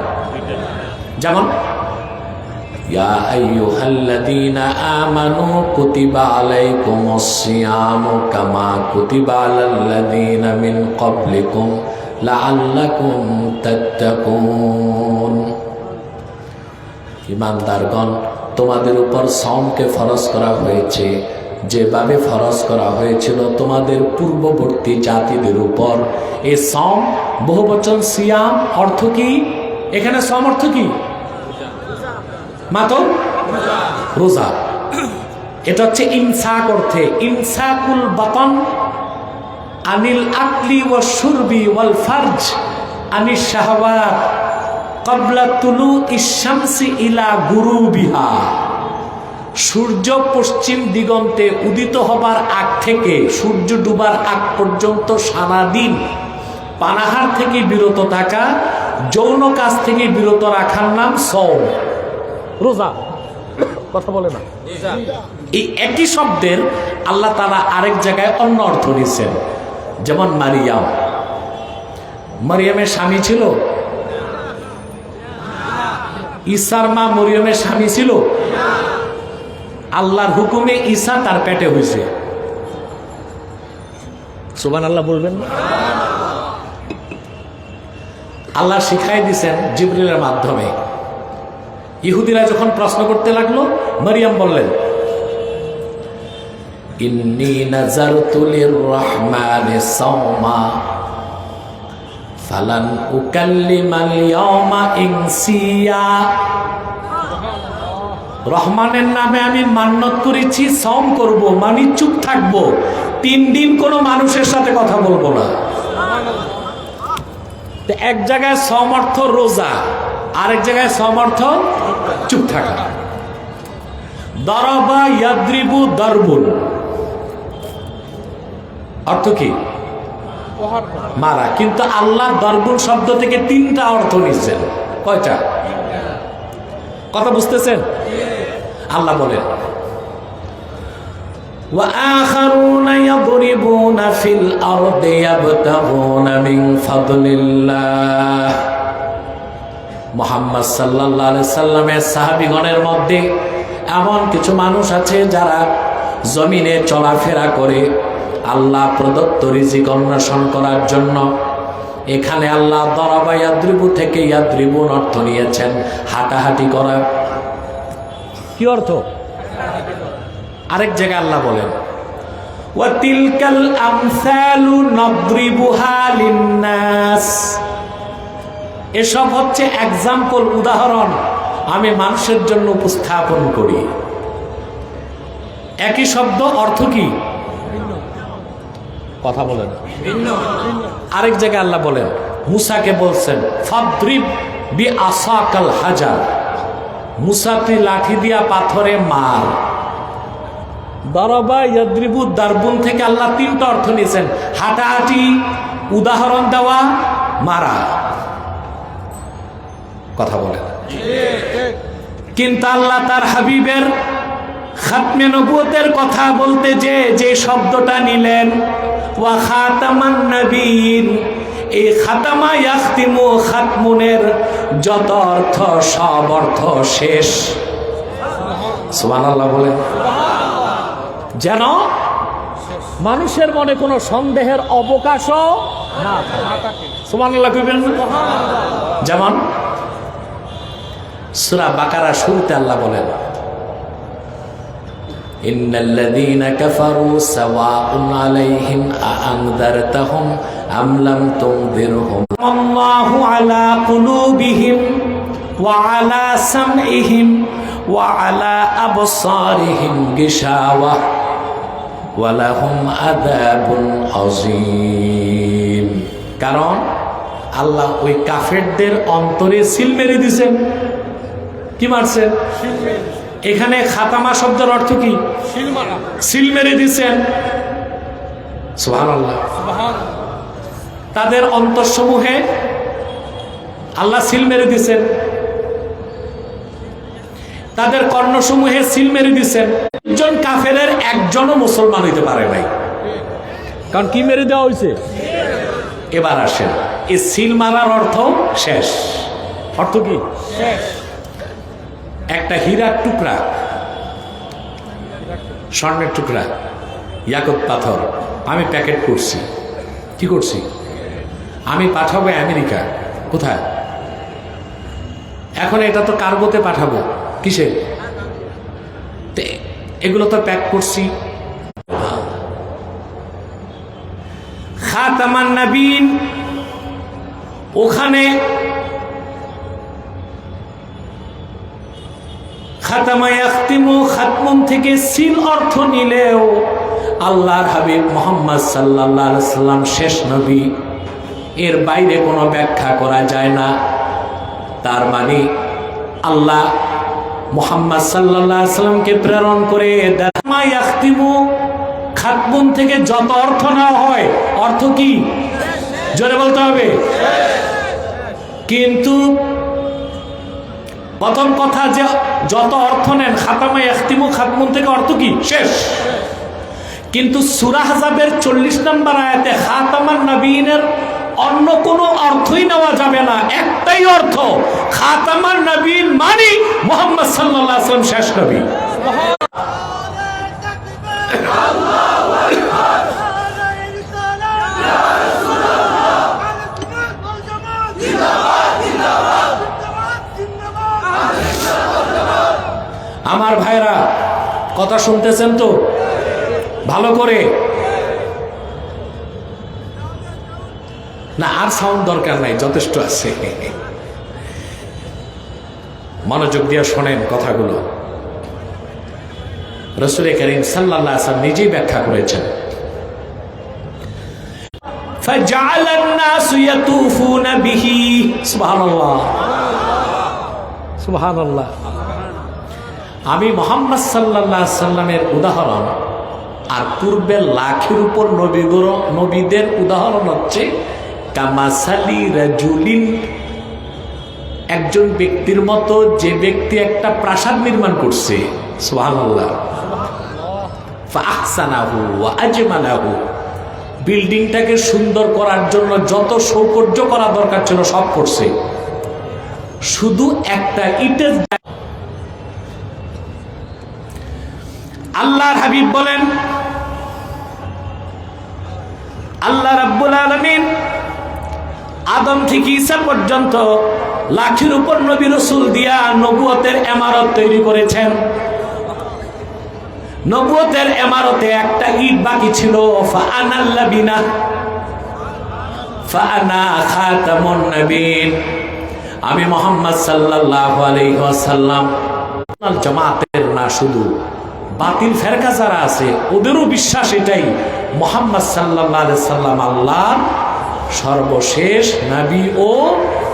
যেমন ইয়া আইয়ুহাল্লাযীনা আমানু কুতিবা আলাইকুমুস সিয়ামু কামা কুতিবা আলাল্লাযীনা মিন ক্বাবলিকুম লাআল্লাকুম তাত্তাকুন। ঈমানদারগণ, তোমাদের উপর সওমকে ফরজ করা হয়েছে যেভাবে ফরজ করা হয়েছিল তোমাদের পূর্ববর্তী জাতিদের উপর। এই সওম বহুবচন সিয়াম, অর্থ কি? এখানে সওম অর্থ কি? মাত্র রোজা। এটা হচ্ছে ইমসাক অর্থে, ইমসাকুল বাতন আনিল আকলি ওয়াশ শুরবি ওয়াল ফারজ আনিশ শাহওয়াত ক্বাবলা তুলুইশ শামসি ইলা গুরুবিহা। সূর্য পশ্চিম দিগন্তে উদিত হবার আগ থেকে সূর্য ডুবার আগ পর্যন্ত সারাদিন পানাহার থেকে বিরত থাকা, যৌন কাজ থেকে বিরত রাখার নাম সওম। রোজা। কথা বলে না। এই একই শব্দের আল্লাহ তাআলা আরেক জায়গায় অন্য অর্থ নিয়েছেন। যেমন মারিয়াম, মারিয়ামের স্বামী ছিল? ঈসার মা মরিয়মের স্বামী ছিল? আল্লাহর হুকুমে ঈসা তার পেটে হয়েছে। সুবহানাল্লাহ বলবেন। আল্লাহ শিখাই দিছেন জিবরিলের মাধ্যমে। ইহুদিরা যখন প্রশ্ন করতে লাগলো, মারিয়াম বললেন, ইন্নী নাযারতু লির-রাহমানি সাওমা ফালান উকাল্লিমাল ইয়াওমা ইনসিয়া। রহমানের নামে আমি মান্যত করেছি, সওম করব, মানে চুপ থাকবো, 3 দিন কোনো মানুষের সাথে কথা বলবো না। এক জায়গায় সওম অর্থ রোজা, আরেক জায়গায় সওম অর্থ চুপ থাকা। দরবা ইয়াদ্রিবু দরবুন অর্থ কি? মারা। কিন্তু আল্লাহ দরবুন শব্দ থেকে 3টা অর্থ নিচ্ছেন। কয়টা? কথা বুঝতেছেন? আল্লাহ বলেন, وآخرون يضربون في الأرض يبتغون من فضل الله। মুহাম্মদ সাল্লাল্লাহু আলাইহি সাল্লামের সাহাবীগণের মধ্যে এমন কিছু মানুষ আছে যারা জমিনে চলাফেরা করে আল্লাহ প্রদত্ত রিজিক অন্বেষণ করার জন্য। এখানে আল্লাহ দরাবা ইয়াদ্রিবু থেকে ইয়াদ্রিবুন অর্থ নিয়েছেন হাঁটাহাঁটি করা। কি অর্থ? আরেক জায়গায় আল্লাহ বলেন, ওয়া তিলকাল আমসালু নাদরিবুহা লিন্নাস। এসব হচ্ছে এক্সাম্পল, উদাহরণ আমি মানুষের জন্য উপস্থাপন করি। একই শব্দ, অর্থ কি? কথা বলেন। আরেক জায়গায় আল্লাহ বলেন, মুসাকে বলছেন, ফাদরিব বিআসাকাল হাজার। মুসা তুই লাঠি দিয়া পাথরে মার। দরবা ইয়াদ্রিবু দারবুন থেকে আল্লাহ 3টা অর্থ নিয়েছেন, হাঁটাহাঁটি, উদাহরণ দেওয়া, মারা। কথা বলেন। কিন্তু আল্লাহ তার হাবিবের খাতমে নবুয়তের কথা বলতে যে শব্দটা নিলেন, ওয়া খাতামান নবীন, এই খাতামা ইয়াখতিমু খাতমুনের যত অর্থ সব অর্থ শেষ। সুবহানাল্লাহ বলেন। যেন মানুষের মনে কোনো সন্দেহের অবকাশও না থাকে। সুবহানাল্লাহ কইবেন। যেমন সূরা বাকারা শুরুতে আল্লাহ বলেন, ইন্নাল্লাযীনা কাফারু সাওয়াউন আলাইহিম আআনযারতাহুম আম লাম তুনযিরহুম আল্লাহু আলা কুলুবিহিম ওয়া আলা সামইহিম ওয়া আলা আবসারিহিম গিশাওয়া ওয়া লাহুম আযাবুন আযীম। কারণ আল্লাহ ওই কাফেরদের অন্তরে সিল মেরে দিয়েছেন। কি মারছেন? এখানে খাতামা শব্দের অর্থ কি? সিল মেরে দিয়েছেন। সুবহানাল্লাহ। তাদের অন্তরসমূহে আল্লাহ সিল মেরে দিয়েছেন, তাদের কর্ণসমূহে সিল মেরে দিয়েছেন। একজন কাফেরের একজনও মুসলমান হইতে পারে নাই। কারণ কি মেরে দেওয়া হয়েছে? এবার আসেন, এই সিল মারার অর্থ শেষ। অর্থ কি? শেষ। একটা হীরার টুকরা, স্বর্ণের টুকরা, ইয়াকুত পাথর আমি প্যাকেট করছি। কি করছি? আমি পাঠাবো আমেরিকা। কোথায়? এখন এটা তো কার্গোতে পাঠাবো। কিসে? এগুলো তো প্যাক করছি। খাতামান নবীন, ওখানে খাতামা ইয়াখতিমু খাতমুন থেকে সিল অর্থ নিলেও আল্লাহর হাবিব মুহাম্মদ সাল্লাল্লাহু আলাইহি সাল্লাম শেষ নবী, এর বাইরে কোনো ব্যাখ্যা করা যায় না। তার মানে আল্লাহ মুহাম্মদ সাল্লাল্লাহু আলাইহি সাল্লামকে প্রেরণ করে খাতামা ইয়াখতিমু খাতমুন থেকে যত অর্থ নেওয়া হয়, অর্থ কি? জোরে বলতে হবে। কিন্তু প্রথম কথা, যে যত অর্থ নেন খাতামা ইয়াখতিমু খাতমুন থেকে অর্থ কি? শেষ। কিন্তু সূরা আহজাবের 40 নম্বর আয়াতে খাতামান নবীনের অন্য কোনো অর্থই নেওয়া যাবে না। একটাই অর্থ, খাতামান নবীন মানে মুহাম্মদ সাল্লাল্লাহু আলাইহি ওয়াসাল্লাম শেষ নবী। জিন্দাবাদ। আমার ভাইরা কথা শুনতেছেন তো ভালো করে? না আর সাউন্ড দরকার নাই, যথেষ্ট আছে। মনোযোগ দিয়ে শোনেন কথাগুলো। রাসূল করিম সাল্লাল্লাহু আলাইহি ওয়াসাল্লাম নিজেই ব্যাখ্যা করেছেন। فجعل الناس يطوفون به সুবহানাল্লাহ সুবহানাল্লাহ। আমি মুহাম্মদ সাল্লাল্লাহু আলাইহি সাল্লামের উদাহরণ আর পূর্বের লাখের উপর নবীদের উদাহরণ হচ্ছে কামাসালি রাজুলিন, একজন ব্যক্তির মতো যে ব্যক্তি একটা প্রাসাদ নির্মাণ করছে, সুবহানাল্লাহ, ফাহসানাহু ওয়া আজমালাহু, বিল্ডিংটাকে সুন্দর করার জন্য যত সৌকর্য করা দরকার ছিল সব করছে, শুধু একটা ইটের। আল্লাহর হাবিব বলেন, আল্লাহ রাব্বুল আলামিন আদম থেকে ঈসা পর্যন্ত লাখের উপর নবী রাসূল দিয়া নবুয়তের ইমারত তৈরি করেছেন। নবুয়তের ইমারতে একটা ইট বাকি ছিল, ফাআনাল লাবিনা ফাআনা খাতামুন নবীন, আমি মুহাম্মদ সাল্লাল্লাহু আলাইহি ওয়াসাল্লাম। জামাতের না, শুধু বাতিল ফেরকা যারা আছে ওদেরও বিশ্বাস এটাই, মুহাম্মদ সাল্লাল্লাহু আলাইহি সাল্লাম আল্লাহর সর্বশেষ নবী ও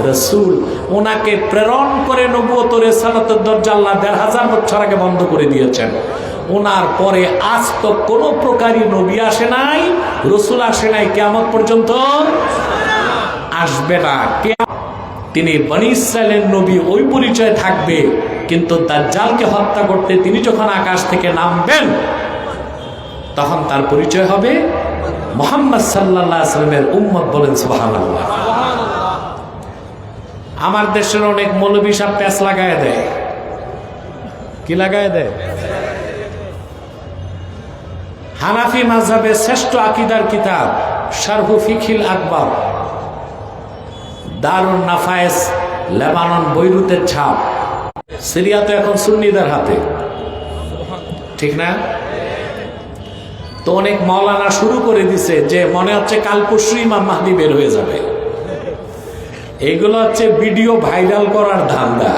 রাসূল। ওনাকে প্রেরণ করে নবুয়ত রিসালাতের দরজা আল্লাহ ১৫০০ বছর আগে বন্ধ করে দিয়েছেন। ওনার পরে আজ তো কোনো প্রকারই নবী আসে নাই, রাসূল আসে নাই, কিয়ামত পর্যন্ত আসবে না। তিনি বনী ইসরাইলের নবী, ওই পরিচয় থাকবে, কিন্তু দাজ্জালকে হত্যা করতে তিনি যখন আকাশ থেকে নামবেন তখন তার পরিচয় হবে মুহাম্মদ সাল্লাল্লাহু আলাইহি ওয়াসাল্লামের উম্মত। বলেন সুবহানাল্লাহ। আমার দেশের অনেক মৌলবী সাহেব প্যাঁচ লাগায় দেয়। কি লাগায় দেয়? হানাফি মাযহাবের শ্রেষ্ঠ আকীদার কিতাব শারহু ফিকহিল আকবার, দারুন নাফায়েস, লেবানন, বৈরুতের ছাপ। সিরিয়া তো এখন সুন্নিদের হাতে, ঠিক না? তো অনেক মাওলানা শুরু করে দিছে যে মনে হচ্ছে কাল পরশু ইমাম মাহদি বের হয়ে যাবে। এগুলো হচ্ছে ভিডিও ভাইরাল করার ধান্দা।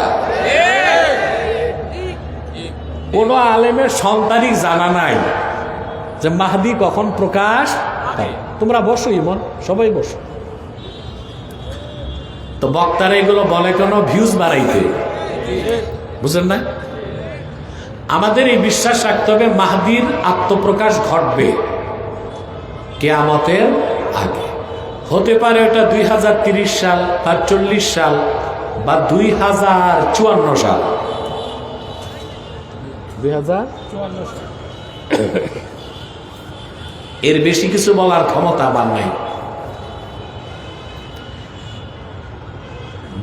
কোন আলেমের সন্তানই জানা নাই যে মাহদি কখন প্রকাশ। তোমরা বসো, ইমন সবাই বসো। তো বক্তারা এগুলো বলে কেন? ভিউজ বাড়াইতে, বুঝলেন না? আমাদের এই বিশ্বাস রাখতে হবে মাহদির আত্মপ্রকাশ ঘটবে কিয়ামতের আগে। হতে পারে ওটা 2030 সাল বা 40 সাল বা 2054 সাল। 2054 সাল। এর বেশি কিছু বলার ক্ষমতা আমার নাই।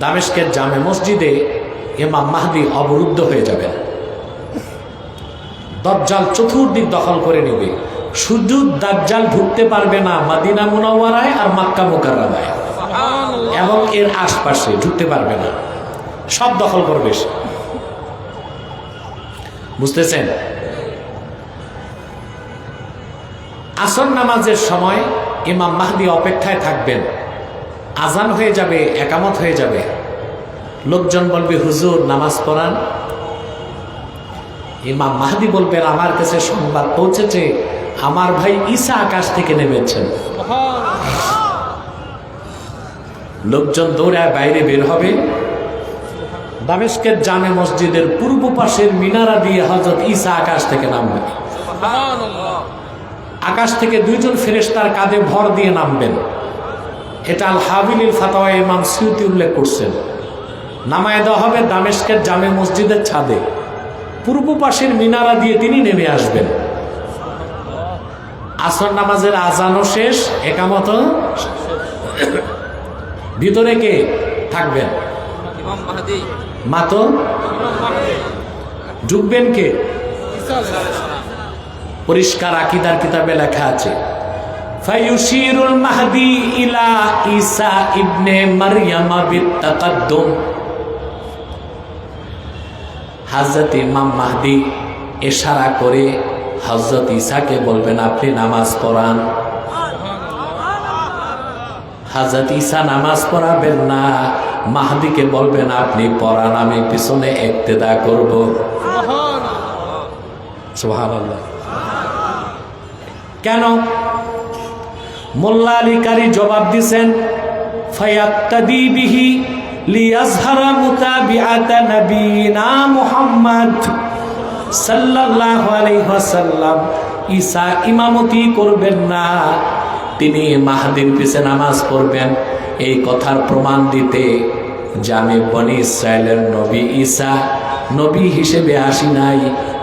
দামেস্কের জামে মসজিদে ইমাম মাহদি অবরুদ্ধ হয়ে যাবে, দাজ্জাল চতুর্দিক দখল করে নেবে। শুধু দাজ্জাল ঢুকতে পারবে না মদিনা মুনাওয়ারায় আর মক্কা মুকাররমায় এবং এর আশপাশে, ঢুকতে পারবে না, সব দখল করবে সে। বুঝতেছেন? আসর নামাজের সময় ইমাম মাহদি অপেক্ষায় থাকবেন। আজান হয়ে যাবে, একামত হয়ে যাবে, লোকজন বলবে হুজুর নামাজ পড়ান। ইমাম মাহদি বলবেন আমার কাছে সংবাদ পৌঁছেছে আমার ভাই ঈসা আকাশ থেকে নেমেছেন। লোকজন দৌড়ায় বাইরে বের হবে। দামেস্কের জামে মসজিদের পূর্ব পাশের মিনারা দিয়ে হযরত ঈসা আকাশ থেকে নামবেন। আকাশ থেকে দুইজন ফেরেশতার কাঁধে ভর দিয়ে নামবেন। এটা আল হাবিলিল ফাতাওয়া ইমাম সুয়ুতি উল্লেখ করছেন। নামায় দেওয়া হবে দামেস্কের জামে মসজিদের ছাদে, পূর্ব পাশের মিনারা দিয়ে তিনি নেমে আসবেন। আসর নামাজের আজানও শেষ, একামত ভিতরে কে থাকবেন? মাতো ঢুকবেন কে? পরিষ্কার আকীদার কিতাবে লেখা আছে ফায়ুশিরুল মাহদি ইলা ঈসা ইবনে মারইয়াম বিত্তাকাদ্দুম। হযরত ইমাম মাহদী ইশারা করে হযরত ঈসাকে বলবেন আপনি নামাজ পড়ান। হযরত ঈসা নামাজ পড়াবেন না, মাহদীকে বলবেন আপনি পড়ান, আমি পিছনে ইক্তেদা করব। সুবহানাল্লাহ। কেন? মোল্লা আলী কারি জবাব দিছেন, ফায়াক্তাদি বিহি লিয়াজহারা মুতাবিআতা নবিনা মুহাম্মদ সাল্লাল্লাহু আলাইহি ওয়াসাল্লাম। ঈসা ইমামতি করবেন না, তিনি মাহদীর পিছে নামাজ পড়বেন। এই কথার প্রমাণ দিতে যে আমি বনি ইসরায়েলের নবী ঈসা নবী হিসেবে আসি নাই,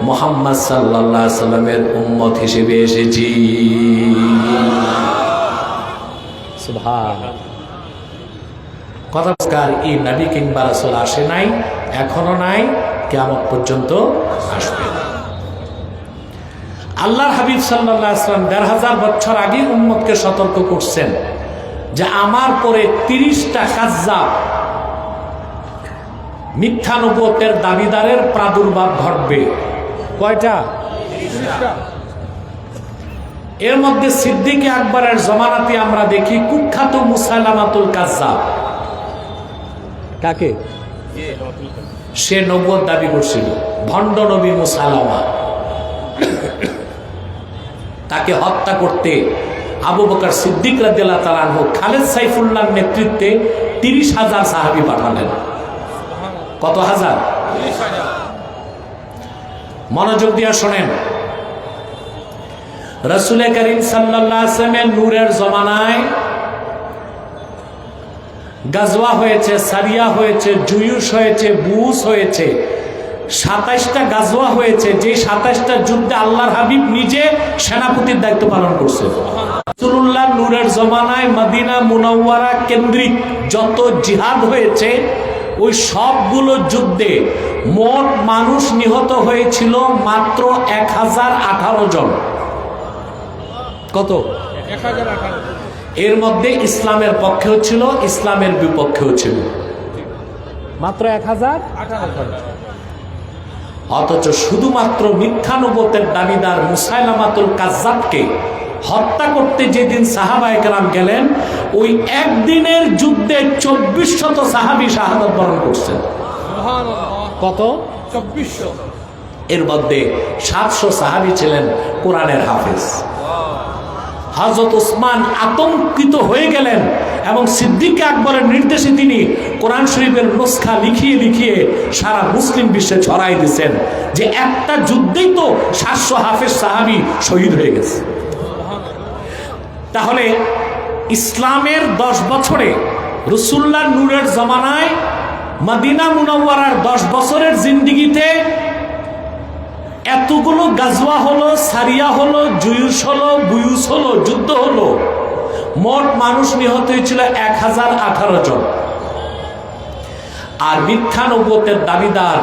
মুহাম্মদ সাল্লাল্লাহু আলাইহি সাল্লামের উম্মত হিসেবে এসেছি। সুবহানাল্লাহ। কথাকার এই নবী কিংবা রাসূল আসে নাই, এখনো নাই, কিয়ামত পর্যন্ত আসবে। আল্লাহর হাবিব সাল্লাল্লাহু আলাইহি ওয়াসাল্লাম ১৫০০ বছর আগে উম্মতকে সতর্ক করছেন যে আমার পরে ৩০টা কাজ্জাব মিথ্যা নবুয়তের দাবিদারের প্রাদুর্ভাব ঘটবে। কয়টা? ৩০টা। এর মধ্যে সিদ্দিক আকবরের জমানাতে আমরা দেখি কুখ্যাত মুসাইলামাতুল কাজ্জাব। কাকে? সে নবুয়ত দাবি করছিল, ভণ্ড নবী মুসাইলামা। তাকে হত্যা করতে আবু বকর সিদ্দিক রাদিয়াল্লাহু তাআলা আনহু খালেদ সাইফুল্লাহর নেতৃত্বে ৩০,০০০ সাহাবী পাঠালেন। কত হাজার? ৩০,০০০। মনোযোগ দিয়ে শোনেন, রাসূল করিম সাল্লাল্লাহু আলাইহি ওয়াসাল্লামের নূরের জমানায় গাজওয়া হয়েছে, সারিয়া হয়েছে, জুয়ুশ হয়েছে, বুস হয়েছে, ২৭টা গাজওয়া হয়েছে। যে ২৭টা যুদ্ধে আল্লাহর হাবিব নিজে সেনাপতির দায়িত্ব পালন করছে। রাসূলুল্লাহ নূরের জমানায় মদিনা মুনাওয়ারা কেন্দ্রিক যত জিহাদ হয়েছে, ওই সবগুলো যুদ্ধে মোট মানুষ নিহত হয়েছিল মাত্র ১০১৮ জন। কত? ১০১৮। এর মধ্যে ইসলামের পক্ষেও ছিল, ইসলামের বিপক্ষেও ছিল, মাত্র ১০১৮। অথচ শুধুমাত্র মিথ্যা নবুয়তের দাবিদার মুসাইলামাতুল কাজ্জাবকে হত্যা করতে যেদিন সাহাবায়ে কেরাম গেলেন, ওই একদিনের যুদ্ধে ২৪০০ সাহাবী শাহাদাত বরণ করছেন। কত? ২৪০০। এর মধ্যে ৭০০ সাহাবী ছিলেন কোরআনের হাফেজ। হযরত ওসমান আতঙ্কিত হয়ে গেলেন এবং সিদ্দিক আকবরের নির্দেশে তিনি কোরআন শরীফের নুসখা লিখিয়ে লিখিয়ে সারা মুসলিম বিশ্বে ছড়াই দিয়েছেন যে একটা যুদ্ধেই তো ৭০০ হাফেজ সাহাবী শহীদ হয়ে গেছে। তাহলে ইসলামের ১০ বছরে রাসূলুল্লাহর নূরের জমানায় মদিনা মুনাওয়ারার ১০ বছরের জিন্দেগিতে এতগুলো গাজওয়া হলো, সারিয়া হলো, জুয়ুশ হলো, বুয়ুস হলো, যুদ্ধ হলো, মোট মানুষ নিহত হয়েছিল ১০১৮ জন। আর মিথ্যা নবুয়তের দাবিদার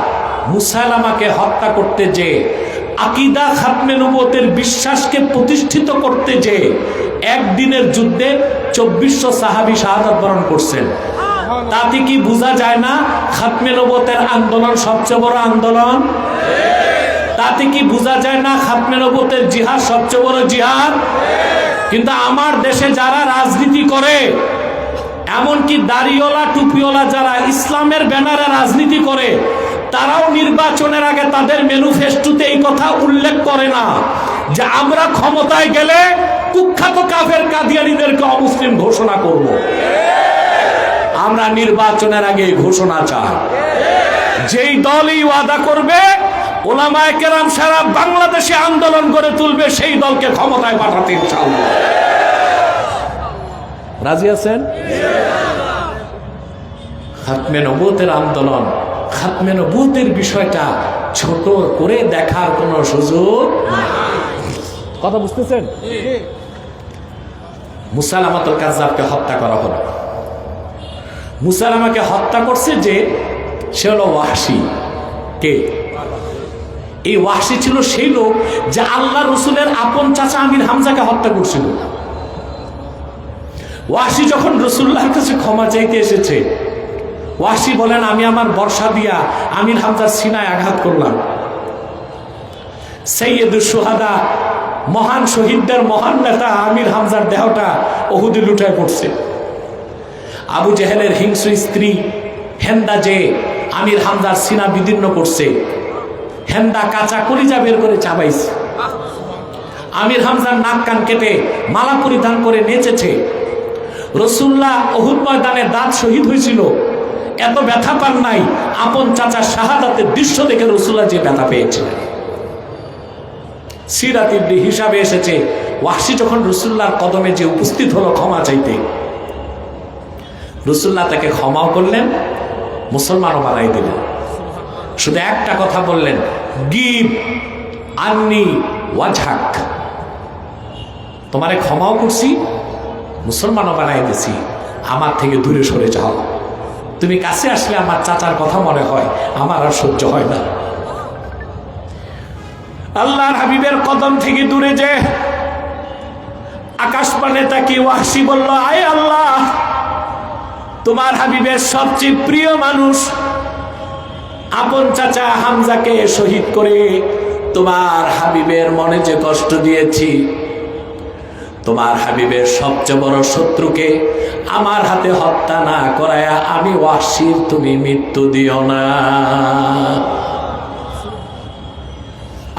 মুসাইলামাকে হত্যা করতে যে, আকীদা খাতমে নবুয়তের বিশ্বাসকে প্রতিষ্ঠিত করতে যে একদিনের যুদ্ধে ২৪০০ সাহাবী শাহাদাত বরণ করছেন। তাতে কি বোঝা যায় না খাতমে নবুয়তের আন্দোলন সবচেয়ে বড় আন্দোলন? তাতে কি বোঝা যায় না খাতমে নবুয়তের জিহাদ সবচেয়ে বড় জিহাদ? কিন্তু আমার দেশে যারা রাজনীতি করে, এমনকি দাড়িওয়ালা টুপিওয়ালা যারা ইসলামের ব্যানারে রাজনীতি করে, তারাও নির্বাচনের আগে তাদের ম্যানিফেস্টোতে এই কথা উল্লেখ করে না যে আমরা ক্ষমতায় গেলে কুখ্যাত কাফের কাদিয়ানীদেরকে অমুসলিম ঘোষণা করব। আমরা নির্বাচনের আগে ঘোষণা চাই, যেই দলই ওয়াদা করবে উলামায়ে কেরাম সারা বাংলাদেশে আন্দোলন করে তুলবে, সেই দলকে ক্ষমতায় পাঠাতে ইনশাআল্লাহ। রাজি আছেন? খাতমে নবুয়তের আন্দোলন, খাতমে নবুয়তের বিষয়টা ছোট করে দেখার কোনো সুযোগ নাই। কথা বুঝতেছেন? মুসাইলামাতুল কাজ্জাবকে হত্যা করা হলো। মুসাইলামাকে হত্যা করছে যে, সে হলো ওয়াহশী। কে? এই ওয়াহশী ছিল সেই লোক যে আল্লাহ রসুলের আপন চাচা আমির হামজাকে হত্যা করছিল। ওয়াহশী যখন রাসূলুল্লাহর কাছে ক্ষমা চাইতে এসেছে, ওয়াহশী বলেন, আমি আমার বর্ষা দিয়া আমির হামজার সিনায় আঘাত করলাম। সৈয়দুস শুহাদা, মহান শহীদদের মহান নেতা আমির হামজার দেহটা উহুদে লুটায় পড়ছে। আবু জেহেলের হিংস্র স্ত্রী হেন্দা যে আমির হামজার সিনা বিদীর্ণ করছে, হেন্দা কাঁচা কলিজা বের করে চাবাইছে। আমির হামজার নাক কান কেটে মালা পরিধান করে নেচেছে। রাসূলুল্লাহ উহুদ ময়দানে দাঁত শহীদ হয়েছিল, এত ব্যথা পান নাই। আপন চাচার শাহাদাতের দৃশ্য দেখে রাসূলুল্লাহ যে ব্যথা পেয়েছিলেন। সিরাত ইবনে হিসাবে এসেছে, ওয়াহশী যখন রাসূলুল্লাহর কদমে যে উপস্থিত হলো ক্ষমা চাইতে, রাসূলুল্লাহ তাকে ক্ষমাও করলেন, মুসলমানও বানাই দিলেন। শুধু একটা কথা বললেন, গিভ আন্নি ওয়াজহাক, তোমারে ক্ষমাও করছি, মুসলমানও বানাই দিছি, আমার থেকে দূরে সরে যাও। তুমি কাছে আসলে আমার চাচার কথা মনে হয়, আমার আর সহ্য হয় না। আল্লাহর হাবিবের কদম থেকে দূরে যে আকাশ পানে তাকিয়ে ওয়াহশী বলল, আয় আল্লাহ, তোমার হাবিবের সবচেয়ে প্রিয় মানুষ আপন চাচা হামজাকে শহীদ করে তোমার হাবিবের মনে যে কষ্ট দিয়েছি, তোমার হাবিবের সবচেয়ে বড় শত্রুকে আমার হাতে হত্যা না করায়া আমি ওয়াহশীর তুমি মৃত্যু দিও না।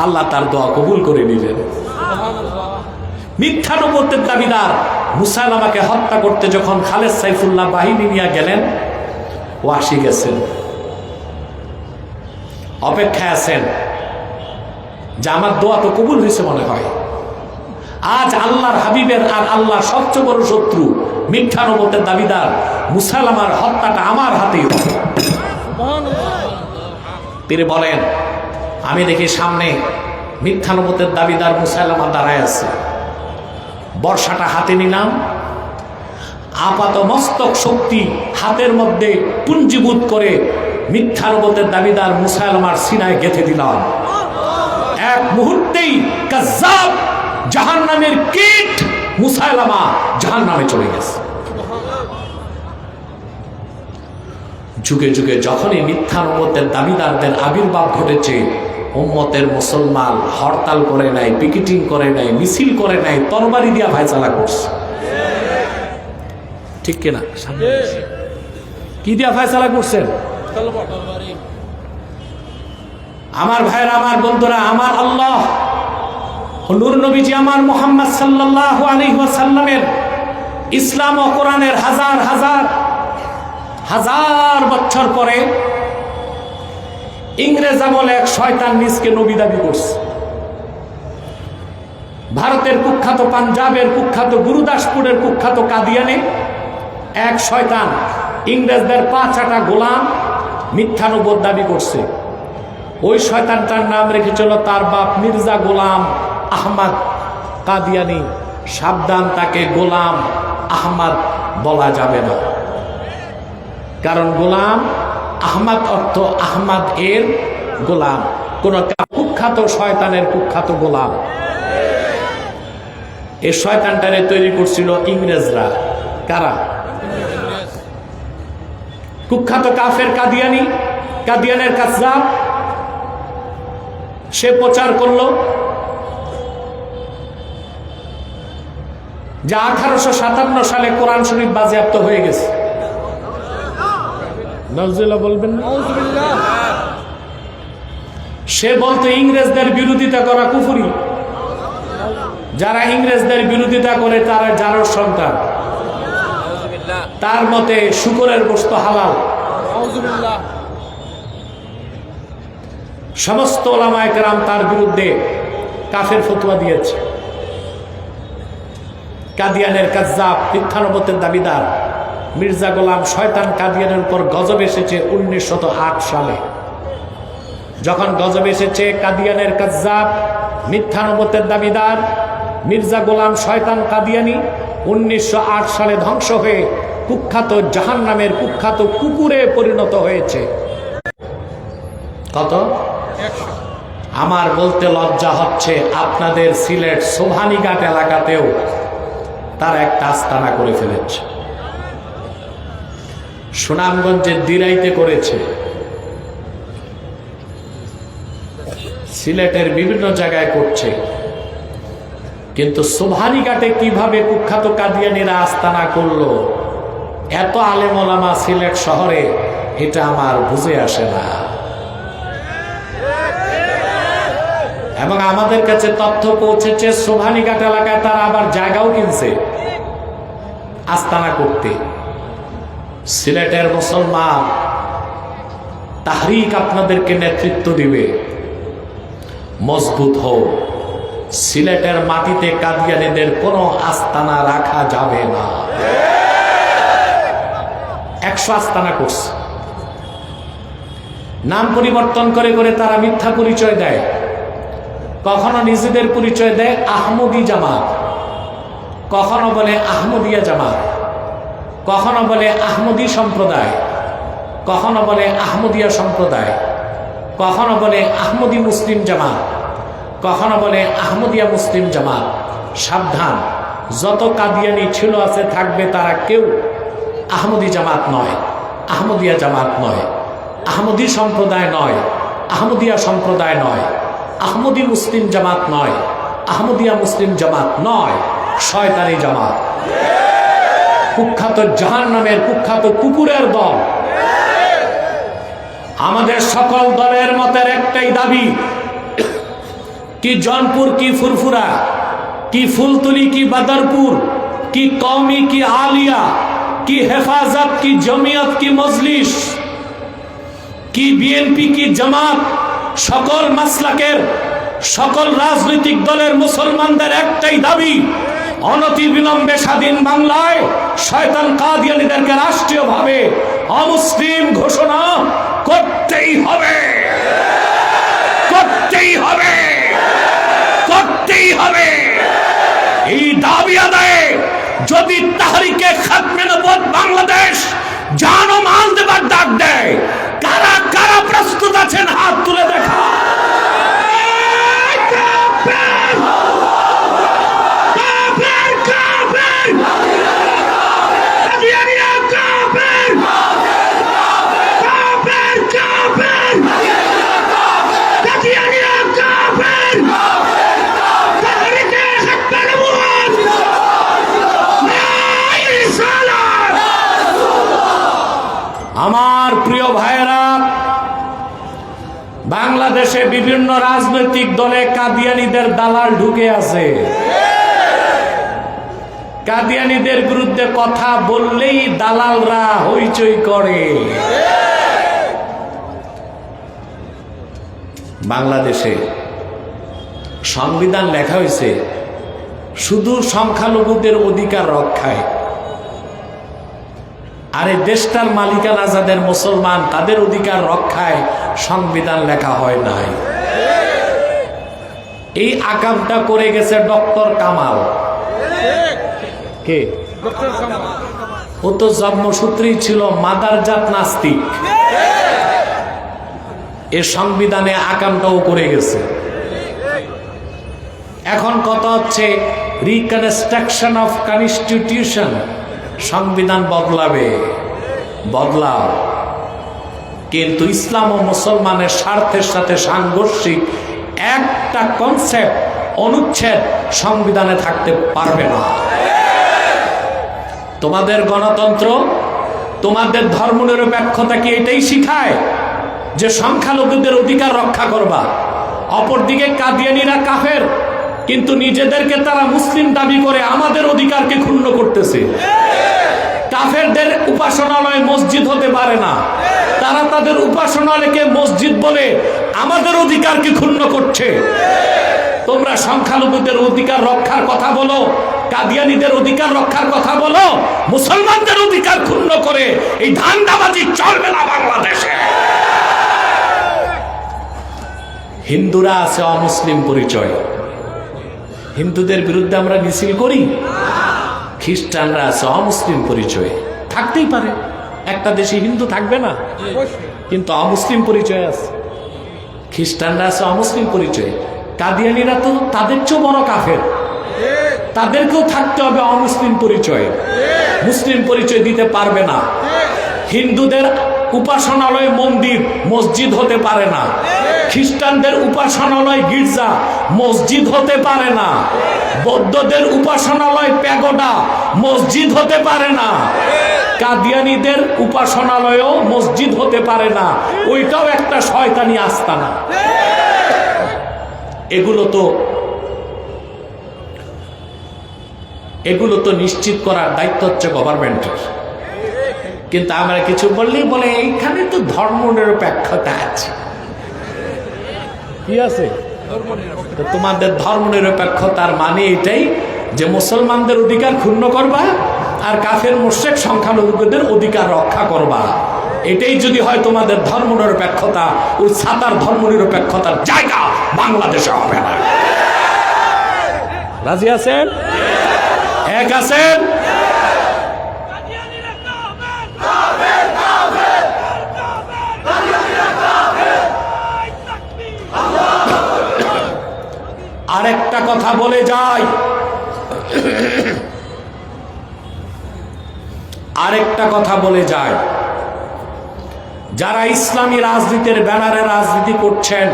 আল্লাহ তার দোয়া কবুল করে নিলেন। মিথ্যা নবুয়তের দাবিদার মুসাইলামাকে হত্যা করতে যখন খালেদ সাইফুল্লাহ বাহিনী নিয়ে গেলেন, ওয়াহশী গেছেন, অপেক্ষায় আছেন যে আমার দোয়া তো কবুল হয়েছে মনে হয়। আজ আল্লাহর হাবিবের আর আল্লাহর সবচেয়ে বড় শত্রু মিথ্যা নবুয়তের দাবিদার মুসাইলামার হত্যাটা আমার হাতেই হবে। তিনি বলেন, আমি দেখি সামনে মিথ্যা নবুয়তের দাবিদার মুসাইলামা দাঁড়ায় আছে, বর্ষাটা হাতে নিলাম, আপাত মস্তক শক্তি হাতের মধ্যে পুঞ্জীভূত করে মিথ্যা নবুয়তের দাবিদার মুসাইলামার সিনায় গেঁথে দিলাম। এক মুহূর্তেই কাজ্জাব জাহান্নামের কীট মুসাইলামা জাহান্নামে চলে গেছে। যুগে যুগে যখনই মিথ্যা নবুয়তের দাবিদারদের আবির্ভাব ঘটেছে, উম্মতের মুসলমান হরতাল করে নাই, পিকেটিং করে নাই, মিছিল করে নাই, তরবারি দিয়া ফায়সালা করছে। ঠিক কিনা? কি দিয়া ফায়সালা করছেন? আমার ভাইরা, আমার বন্ধুরা, আমার আল্লাহ নূর নবীজি আমার মুহাম্মদ সাল্লাল্লাহু আলাইহি ওয়াসাল্লামের ইসলাম ও কোরআনের হাজার হাজার হাজার বছর পরে ইংরেজ আমলে এক শয়তান নিজকে নবী দাবি করছে। ভারতের কুখ্যাত, পাঞ্জাবের কুখ্যাত, গুরুদাসপুরের কুখ্যাত কাদিয়ানে এক শয়তান ইংরেজদের 5 গোলাম মিথ্যা নবুয়ত দাবি করছে। ওই শয়তানটার নাম রেখেছিল তার বাপ মির্জা গোলাম আহমদ কাদিয়ানি। সাবধান, তাকে গোলাম আহমদ বলা যাবে না, কারণ গোলাম আহমদ অর্থ আহমদ এর গোলাম, কোন কুখ্যাত শয়তানের কুখ্যাত গোলাম। এই শয়তানটারে তৈরি করছিল ইংরেজরা। কারা? কুখ্যাত কাফের কাদিয়ানি, কাদিয়ানের কাজ্জাব। সে প্রচার করলো যে 1857 সালে কোরআন শরীফ বাজেয়াপ্ত হয়ে গেছে। নাউজুবিল্লাহ বলবেন না? সে বলতো ইংরেজদের বিরোধিতা করা কুফরি, যারা ইংরেজদের বিরোধিতা করে তারা জারর সন্তান, তার মতে শুকরের গোশত হালাল। সমস্ত ওলামায়ে কেরাম তার বিরুদ্ধে কাফের ফতোয়া দিয়েছে। কাদিয়ানের কাজ্জাব, মিথ্যা নবুয়তের দাবিদার মির্জা গোলাম শয়তান কাদিয়ানের উপর গজব এসেছে 1908 সালে। যখন গজব এসেছে, কাদিয়ানের কাজ্জাব, মিথ্যা নবুয়তের দাবিদার মির্জা গোলাম শয়তান কাদিয়ানি 1908 সালে ধ্বংস হয়ে কুখ্যাত জাহান্নামের কুখ্যাত কুকুরে পরিণত হয়েছে। কত? আমার বলতে লজ্জা হচ্ছে, আপনাদের সিলেট সোভানীঘাট এলাকাতেও তারা একটা আস্তানা করে ফেলেছে। সুনামগঞ্জের দিরাইতে করেছে, সিলেটের বিভিন্ন জায়গায় করছে, কিন্তু সোভারিঘাটে কিভাবে কুখ্যাত কাদিয়ানীরা আস্তানা করলো, এত আলেম ওলামা সিলেট শহরে, এটা আমার বুঝে আসে না। এবং আমাদের কাছে তথ্য পৌঁছেছে সোভানিঘাট এলাকায় তারা আবার জায়গাও কিনছে আস্তানা করতে। সিলেটের মুসলমান তাহরিক আপনাদেরকে নেতৃত্ব দিবে, মজবুত হোক। সিলেটের মাটিতে কাদিয়ানীদের কোনো আস্তানা রাখা যাবে না। 100 আস্তানা করছে, নাম পরিবর্তন করে করে তারা মিথ্যা পরিচয় দেয়। কখনো নিজেদের পরিচয় দেয় আহমদি জামাত, কখনো বলে আহমদিয়া জামাত, কখনো বলে আহমদি সম্প্রদায়, কখনো বলে আহমদিয়া সম্প্রদায়, কখনো বলে আহমদি মুসলিম জামাত, কখনো বলে আহমদিয়া মুসলিম জামাত। সাবধান, যত কাদিয়ানি ছিল আছে থাকবে, তারা কেউ আহমদি জামাত নয়, আহমদিয়া জামাত নয়, আহমদি সম্প্রদায় নয়, আহমদিয়া সম্প্রদায় নয়, আহমদি মুসলিম জামাত নয়, আহমদিয়া মুসলিম জামাত নয়, শয়তানি জামাত, কুখ্যাত জাহান্নামের কুখ্যাত কুকুরের দল। আমাদের সকল দলের মতের একটাই দাবি, কি জনপুর, কি ফুরফুরা, কি ফুলতুলি, কি বাদরপুর, কি কওমি, কি আলিয়া, কি হেফাজত, কি জমিয়ত, কি মজলিস, কি বিএনপি, কি জামাত, সকল মাসলাকের সকল রাজনৈতিক দলের মুসলমানদের একটাই দাবি, অনতি বিলম্বে স্বাধীন বাংলায় শয়তান কাদিয়ানীদেরকে রাষ্ট্রীয়ভাবে অমুসলিম ঘোষণা করতেই হবে, করতেই হবে, করতেই হবে। এই দাবি আদায়ে যদি তাহরিকে খাতমে নবুয়ত বাংলাদেশ জান ও মাল দেবার ডাক দেয়, কারা কারা প্রস্তুত আছেন হাত তুলে দেখা। আমার প্রিয় ভাইয়েরা, বাংলাদেশে বিভিন্ন রাজনৈতিক দলে কাদিয়ানীদের দালাল ঢুকে আছে। কাদিয়ানীদের বিরুদ্ধে কথা বললেই দালালরা হইচই করে। বাংলাদেশে সংবিধান লেখা হয়েছে শুধু সংখ্যালঘুদের অধিকার রক্ষায়, আর এই দেশটার মালিকানা যাদের মুসলমান তাদের অধিকার রক্ষায় সংবিধান লেখা হয় নাই। এই আকামটা করে গেছে ডক্টর কামাল। কে? ও তো জন্মসূত্রেই ছিল মাদারজাত নাস্তিক। এ সংবিধানে আকামটাও করে গেছে। এখন কথা হচ্ছে রিকনস্ট্রাকশন অফ কনস্টিটিউশন, সংবিধান বদলাবে, বদলাও, কিন্তু ইসলাম ও মুসলমানের স্বার্থের সাথে সাংঘর্ষিক একটা কনসেপ্ট, অনুচ্ছেদ সংবিধানে থাকতে পারবে না। তোমাদের গণতন্ত্র, তোমাদের ধর্মনিরপেক্ষতা কি এটাই শিখায় যে সংখ্যালঘুদের অধিকার রক্ষা করবা? অপরদিকে কাদিয়ানীরা কাফের, কিন্তু নিজেদেরকে তারা মুসলিম দাবি করে আমাদের অধিকারকে ক্ষুণ্ণ করতেছে। কাফেরদের উপাসনালয় মসজিদ হতে পারে না, তারা তাদের উপাসনালয়কে মসজিদ বলে আমাদের অধিকারকে ক্ষুণ্ণ করছে। তোমরা সংখ্যালঘুদের অধিকার রক্ষার কথা বলো, কাদিয়ানীদের অধিকার রক্ষার কথা বলো, মুসলমানদের অধিকার ক্ষুণ্ণ করে এই ধান্দাবাজি চলবে না বাংলাদেশে। হিন্দুরা আছে অমুসলিম পরিচয়, হিন্দুদের বিরুদ্ধে আমরা মিছিল করি। খ্রিস্টানরা আছে অমুসলিম পরিচয়, থাকতেই পারে, একটা দেশে হিন্দু থাকবে না, কিন্তু অমুসলিম পরিচয় আছে। খ্রিস্টানরা আছে অমুসলিম পরিচয়, কাদিয়ানীরা তো তাদের চেয়েও বড় কাফের, তাদেরকেও থাকতে হবে অমুসলিম পরিচয়, মুসলিম পরিচয় দিতে পারবে না। হিন্দুদের উপাসনালয় মন্দির মসজিদ হতে পারে না, খ্রিস্টানদের উপাসনালয় গির্জা মসজিদ হতে পারে না, বৌদ্ধদের উপাসনালয় প্যাগোডা মসজিদ হতে পারে না, কাদিয়ানীদের উপাসনালয়ও মসজিদ হতে পারে না, ওইটাও একটা শয়তানি আস্তানা। এগুলো তো নিশ্চিত করার দায়িত্ব হচ্ছে গভর্নমেন্টের। কিন্তু আমরা কিছু বললেই বলে এইখানে তো ধর্মনিরপেক্ষতা আছে। কি আছে? তো তোমাদের ধর্মনিরপেক্ষতার মানে এটাই যে মুসলমানদের অধিকার ক্ষুণ্ণ করবা আর কাফের মুশরিক সংখ্যালঘুদের অধিকার রক্ষা করবা। এটাই যদি হয় তোমাদের ধর্মনিরপেক্ষতা, ওই সাতার ধর্মনিরপেক্ষতার জায়গা বাংলাদেশে হবে না। রাজি আছেন? এক আছেন? আরেকটা কথা বলে যাই, যারা ইসলামী রাজনীতির ব্যানারে রাজনীতি করছেন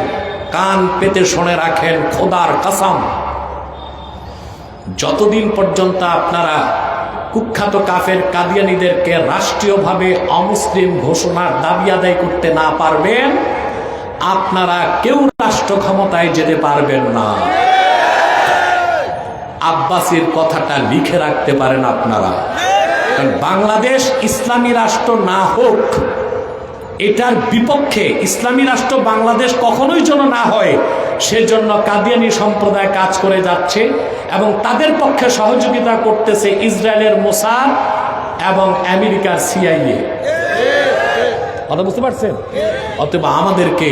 কান পেতে শুনে রাখেন, খোদার কসম, যতদিন পর্যন্ত আপনারা কুখ্যাত কাফের কাদিয়ানীদেরকে রাষ্ট্রীয়ভাবে অমুসলিম ঘোষণার দাবি আদায় করতে না পারবেন, আপনারা কেউ রাষ্ট্র ক্ষমতায় যেতে পারবেন না। আব্বাসীর কথাটা লিখে রাখতে পারেন আপনারা। বাংলাদেশ ইসলামী রাষ্ট্র না হোক, এটার বিপক্ষে ইসলামী রাষ্ট্র বাংলাদেশ কখনোই যেন না হয়, সেজন্য কাদিয়ানী সম্প্রদায় কাজ করে যাচ্ছে এবং তাদের পক্ষে সহযোগিতা করতেছে ইসরায়েলের মোসাদ এবং আমেরিকার সিআইএ। কথা বুঝতে পারছেন? অতএব আমাদেরকে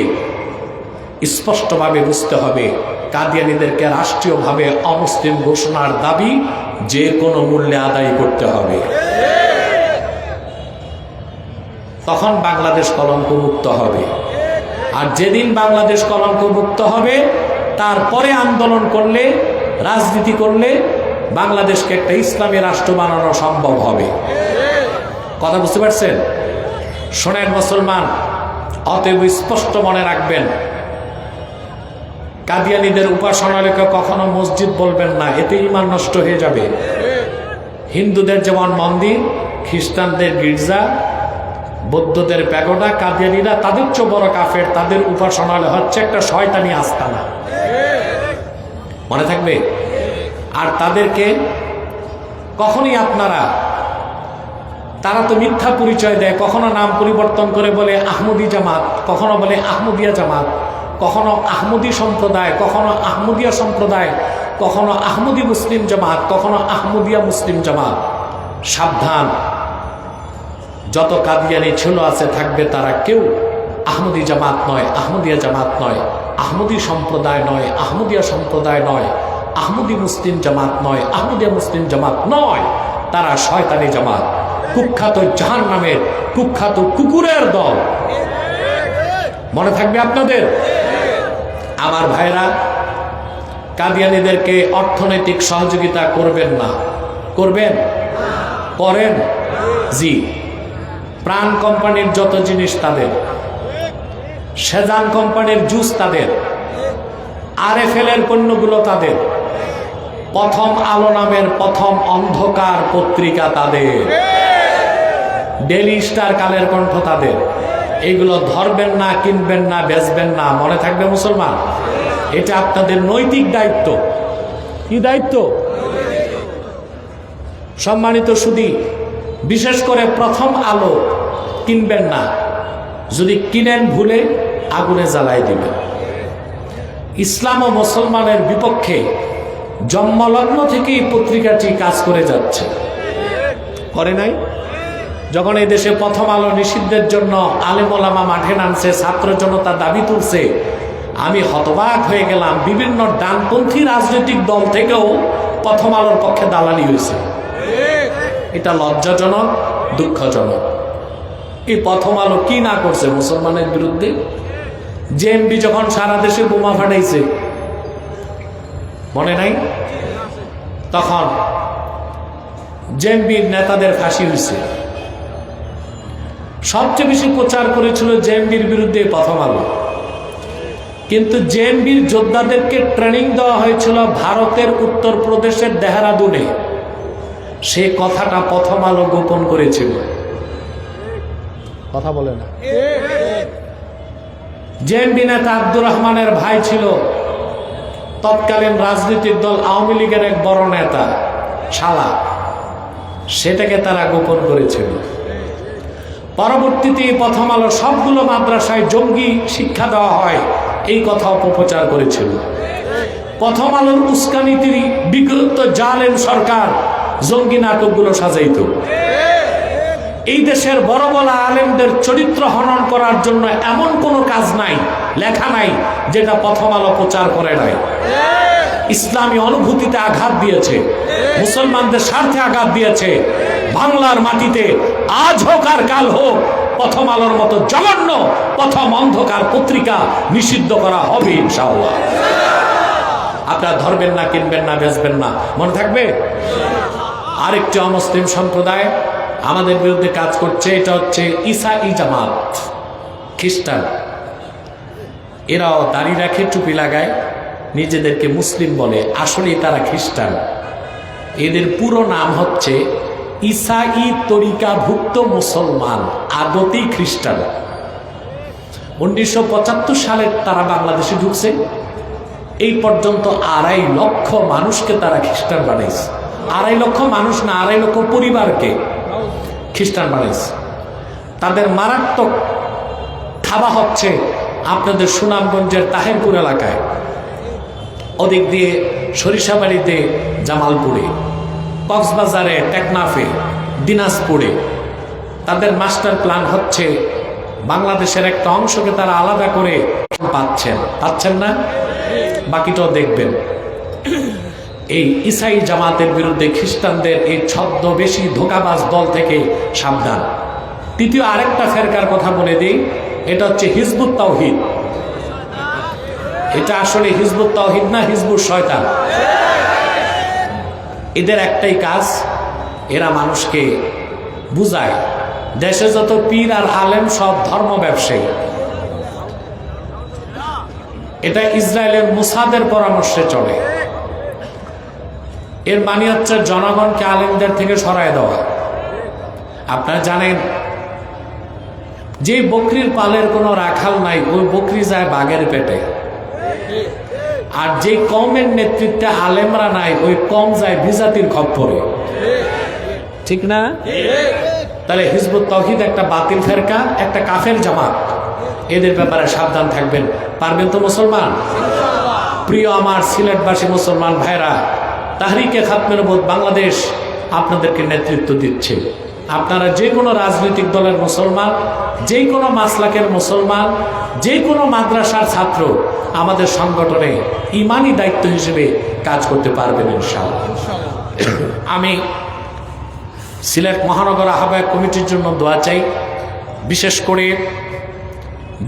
স্পষ্টভাবে বুঝতে হবে, কাদিয়ানীদেরকে রাষ্ট্রীয়ভাবে অমুসলিম ঘোষণার দাবি যে কোনো মূল্যে আদায় করতে হবে। তখন বাংলাদেশ কলঙ্কমুক্ত হবে। আর যেদিন বাংলাদেশ কলঙ্কমুক্ত হবে, তারপরে আন্দোলন করলে, রাজনীতি করলে বাংলাদেশকে একটা ইসলামী রাষ্ট্র বানানো সম্ভব হবে। কথা বুঝতে পারছেন? শোনেন মুসলমান, অতএব স্পষ্ট মনে রাখবেন, কাদিয়ানীদের উপাসনালয়কে কখনো মসজিদ বলবেন না, এতে ঈমান নষ্ট হয়ে যাবে। হিন্দুদের যেমন মন্দির, খ্রিস্টানদের গির্জা, বৌদ্ধদের প্যাগোডা, কাদিয়ানীরা তাদের চেয়ে বড় কাফের, তাদের উপাসনালয় হচ্ছে একটা শয়তানি আস্তানা। মনে থাকবে? আর তাদেরকে কখনই আপনারা, তারা তো মিথ্যা পরিচয় দেয়, কখনো নাম পরিবর্তন করে বলে আহমদি জামাত, কখনো বলে আহমদিয়া জামাত, কখনো আহমদি সম্প্রদায়, কখনো আহমদিয়া সম্প্রদায়, কখনো আহমদি মুসলিম জামাত, কখনো আহমদিয়া মুসলিম জামাত। সাবধান, যত কাদিয়ানি ছিল আছে থাকবে, তারা কেউ আহমদি জামাত নয়, আহমদিয়া জামাত নয়, আহমদি সম্প্রদায় নয়, আহমদিয়া সম্প্রদায় নয়, আহমদি মুসলিম জামাত নয়, আহমদিয়া মুসলিম জামাত নয়, তারা শয়তানি জামাত, কুখ্যাত জাহান্নামের কুখ্যাত কুকুরের দল। মনে থাকবে আপনাদের? আমার ভাইরা, কাদিয়ানীদেরকে অর্থনৈতিক সহযোগিতা করবেন না। করবেন? করেন? জি। প্রাণ কোম্পানির যত জিনিস তাদের, সেজান কোম্পানির জুস তাদের, আরএফএল এর পণ্যগুলো তাদের, প্রথম আলো নামের প্রথম অন্ধকার পত্রিকা তাদের, ডেইলি স্টার, কালের কণ্ঠ তাদের। এগুলো ধরবেন না, কিনবেন না, বেচবেন না। মনে থাকবে মুসলমান, এটা আপনাদের নৈতিক দায়িত্ব। কি দায়িত্ব? সম্মানিত সুধী, বিশেষ করে প্রথম আলো কিনবেন না। যদি কিনেন ভুলে, আগুনে জ্বালাই দিবেন। ইসলাম ও মুসলমানের বিপক্ষে জন্মলগ্ন থেকেই পত্রিকাটি কাজ করে যাচ্ছে, করে নাই? যখন এই দেশে প্রথম আলো নিষিদ্ধের জন্য আলেম ওলামা মাঠে নামছে, ছাত্র জনতা দাবি তুলছে, আমি হতবাক হয়ে গেলাম। বিভিন্ন ডানপন্থী রাজনৈতিক দল থেকেও প্রথম আলোর পক্ষে দালালি হয়েছে। এটা লজ্জাজনক, দুঃখজনক। এই প্রথম আলো কি না করছে মুসলমানের বিরুদ্ধে? জেএমবি যখন সারা দেশে বোমা ফাটাইছে, মনে নাই? তখন জেএমবির নেতাদের ফাঁসি হয়েছে। সবচেয়ে বেশি প্রচার করেছিল জেএমবির বিরুদ্ধে প্রথম আলো। কিন্তু জেএমবির যোদ্ধাদেরকে ট্রেনিং দেওয়া হয়েছিল ভারতের উত্তরপ্রদেশের দেহরাদুনে। সে কথাটা প্রথম আলো গোপন করেছিল। কথা বলে না। জেএমবি নেতা আব্দুর রহমানের ভাই ছিল তৎকালীন রাজনৈতিক দল আওয়ামী লীগের এক বড় নেতা, শালা। সেটাকে তারা গোপন করেছিল। পরবর্তীতে প্রথম আলো সবগুলো মাদ্রাসায় জঙ্গি শিক্ষা দেওয়া হয় এই কথা অপপ্রচার করেছিল। প্রথম আলোর উস্কানিতে বিগত জালেম সরকার জঙ্গি নাটকগুলো সাজাইত। এই দেশের বড় বড় আলেমদের চরিত্র হনন করার জন্য এমন কোনো কাজ নাই, লেখা নাই, যেটা প্রথম আলো প্রচার করে নাই। ইসলামী অনুভূতিতে আঘাত দিয়েছে, মুসলমানদের স্বার্থে আঘাত দিয়েছে। বাংলার মাটিতে আজ হোক আর কাল হোক প্রথম আলোর মতো জঘন্য প্রথম অন্ধকার পত্রিকা নিষিদ্ধ করা হবে ইনশাআল্লাহ। আপনারা ধরবেন না, কিনবেন না, বেচবেন না, মনে থাকবে। আরেকটি অমুসলিম সম্প্রদায় আমাদের বিরুদ্ধে কাজ করছে, এটা হচ্ছে ঈসাই জামাত, খ্রিস্টান। এরাও দাড়ি রাখে, টুপি লাগায়, নিজেদেরকে মুসলিম বলে, আসলে তারা খ্রিস্টান। এদের পুরো নাম হচ্ছে ঈসাই তরিকাভুক্ত মুসলমান, আদতেই খ্রিস্টান। 1975 সালে তারা বাংলাদেশে ঢুকছে। এই পর্যন্ত 2.5 লক্ষ মানুষকে তারা খ্রিস্টান বানাইছে। 2.5 লক্ষ মানুষ না, 2.5 লক্ষ পরিবারকে খ্রিস্টান বানাইছে। তাদের মারাত্মক থাবা হচ্ছে আপনাদের সুনামগঞ্জের তাহেরপুর এলাকায়, ওদিক দিয়ে সরিষাবাড়িতে, জামালপুরে, কক্সবাজারে, টেকনাফে, দিনাজপুরে। তাদের মাস্টার প্ল্যান হচ্ছে বাংলাদেশের একটা অংশকে তারা আলাদা করে পাচ্ছেন না, বাকিটাও দেখবেন। এই ঈসাই জামাতের বিরুদ্ধে খ্রিস্টানদের এই ছদ্মবেশী ধোঁকাবাজ দল থেকে সাবধান। তৃতীয় আরেকটা ফেরকার কথা বলে দিই, এটা হচ্ছে হিজবুত তাওহীদ। এটা আসলে হিজবুত তাওহীদ না, হিজবুত শয়তান। এদের একটাই কাজ, এরা মানুষকে বুঝায় দেশে যত পীর আর আলেম সব ধর্ম ব্যবসায়ী। এটা ইসরায়েলের মুসাদের পরামর্শে চলে। এর মানে হচ্ছে জনগণকে আলেমদের থেকে সরায় দেওয়া। আপনারা জানেন যে বকরির পালের কোনো রাখাল নাই, ওই বকরি যায় বাঘের পেটে। আর যে কমের নেতৃত্বে আলেমরা নাই, ওই কম যায় বিজাতির খপ্পরে। ঠিক না? তাহলে হিজবুত তাওহীদ একটা বাতিল ফেরকা, একটা কাফের জামাত। এদের ব্যাপারে সাবধান থাকবেন। পারবেন তো মুসলমান? প্রিয় আমার সিলেটবাসী মুসলমান ভাইরা, তাহরিকে খাতমে নবুয়ত বাংলাদেশ আপনাদেরকে নেতৃত্ব দিচ্ছে। আপনারা যে কোনো রাজনৈতিক দলের মুসলমান, যে কোনো মাসলাকের মুসলমান, যে কোনো মাদ্রাসার ছাত্র আমাদের সংগঠনে ইমানি দায়িত্ব হিসেবে কাজ করতে পারবেন ইনশাআল্লাহ। আমি সিলেট মহানগর আহ্বায়ক কমিটির জন্য দোয়া চাই। বিশেষ করে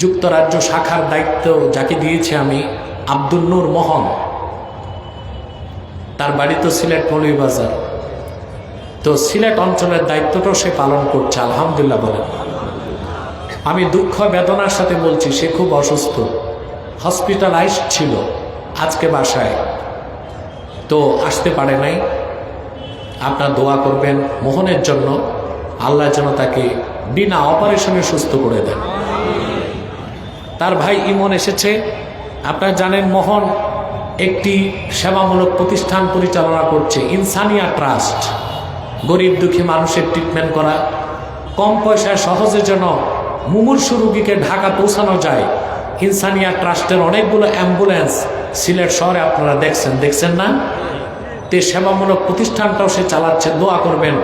যুক্তরাজ্য শাখার দায়িত্ব যাকে দিয়েছে আমি, আব্দুল নূর মোহন, তার বাড়ি তো সিলেট মৌলভীবাজার। তো সিলেট অঞ্চলের দায়িত্বটাও সে পালন করছে, আলহামদুলিল্লাহ বলেন। আমি দুঃখ বেদনার সাথে বলছি, সে খুব অসুস্থ, হসপিটালাইজড ছিল, আজকে বাসায়, তো আসতে পারে নাই। আপনার দোয়া করবেন মোহনের জন্য, আল্লাহ যেন তাকে বিনা অপারেশনে সুস্থ করে দেন। তার ভাই ইমন এসেছে। আপনারা জানেন মোহন একটি সেবামূলক প্রতিষ্ঠান পরিচালনা করছে, ইনসানিয়া ট্রাস্ট। গরিব দুঃখী মানুষের ট্রিটমেন্ট করা, কম পয়সায় সহজে যেন মুমূর্ষু রোগীকে ঢাকা পৌঁছানো যায়। ইনসানিয়া ট্রাস্টের অনেকগুলো অ্যাম্বুলেন্স সিলেট শহরে আপনারা দেখছেন না? তে সেবামূলক প্রতিষ্ঠানটাও সে চালাচ্ছে। দোয়া করবেন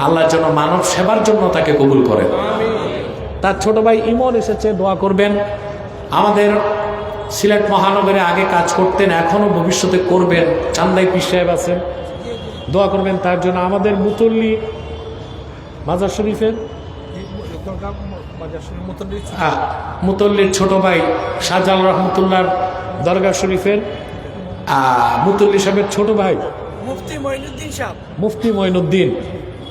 আল্লাহ যেন মানব সেবার জন্য তাকে কবুল করেন। তার ছোট ভাই ইমন এসেছে, দোয়া করবেন। আমাদের সিলেট মহানগরে আগে কাজ করতেন, এখনো ভবিষ্যতে করবেন, চান্দাই পীর সাহেব আছেন, দোয়া করবেন তার জন্য। আমাদের মুতল্লি মাজার শরীফের মুতল্লির ছোট ভাই শাহজালাল রহমতুল্লাহর দরগা শরীফের মুতল্লি সাহেবের ছোট ভাই মুফতি মঈনুদ্দিন,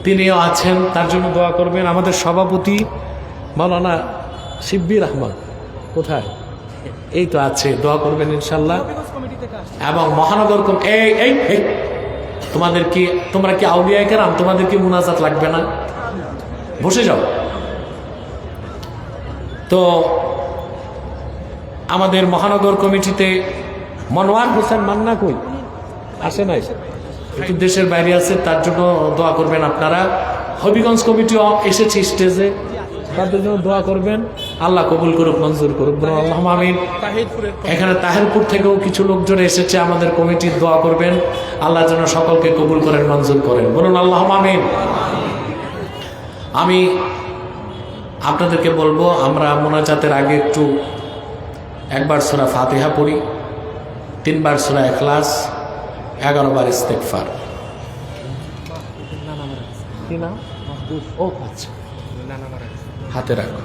তিনিও আছেন, তার জন্য দোয়া করবেন। আমাদের সভাপতি মাওলানা শিব্বির আহমদ কোথায়? এই তো আছে, দোয়া করবেন ইনশাল্লাহ। এবং মহানগর এই এই এই তোমরা কি আউলিয়া কেরাম? তোমাদের কি মুনাজাত লাগবে না? বসে যাও। তো আমাদের মহানগর কমিটিতে মনোয়ার হোসেন মান্না কই আসে নাই, একটু দেশের বাইরে আছে, তার জন্য দোয়া করবেন আপনারা। হবিগঞ্জ কমিটিও এসেছে স্টেজে, তাদের জন্য দোয়া করবেন। আল্লাহ কবুল করুক, মঞ্জুর করুক, বলুন আল্লাহ আমিন। এখানে তাহিরপুর থেকেও কিছু লোকজন এসেছে, আমাদের কমিটির দোয়া করবেন, আল্লাহ যেন সকলকে কবুল করেন, মঞ্জুর করেন, বলুন আল্লাহ আমিন। আমি আপনাদেরকে বলবো, আমরা মোনাজাতের আগে একটু একবার সূরা ফাতিহা পড়ি, 3 বার সূরা ইখলাস, 11 বার ইস্তেগফার। হাতে রাখো।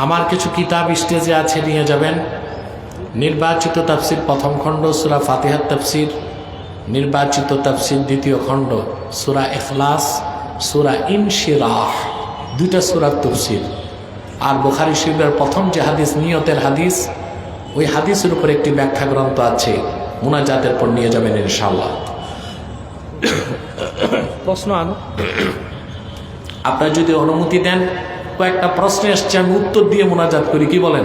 আমার কিছু কিতাব স্টেজে আছে, নিয়ে যাবেন। নির্বাচিত তাফসির প্রথম খণ্ড সূরা ফাতিহার তাফসির, নির্বাচিত তাফসির দ্বিতীয় খণ্ড সূরা ইখলাস, সূরা ইনশিরাহ, 2টা সূরার তাফসির। আর বুখারী শরীফের প্রথম যে হাদিস, নিয়তের হাদিস, ওই হাদিসের উপর একটি ব্যাখ্যা গ্রন্থ আছে, মুনাজাতের পর নিয়ে যাবেন ইনশাআল্লাহ। প্রশ্ন আনো, আপনারা যদি অনুমতি দেন, কয়েকটা প্রশ্ন এসছে, আমি উত্তর দিয়ে মোনাজাত করি, কি বলেন?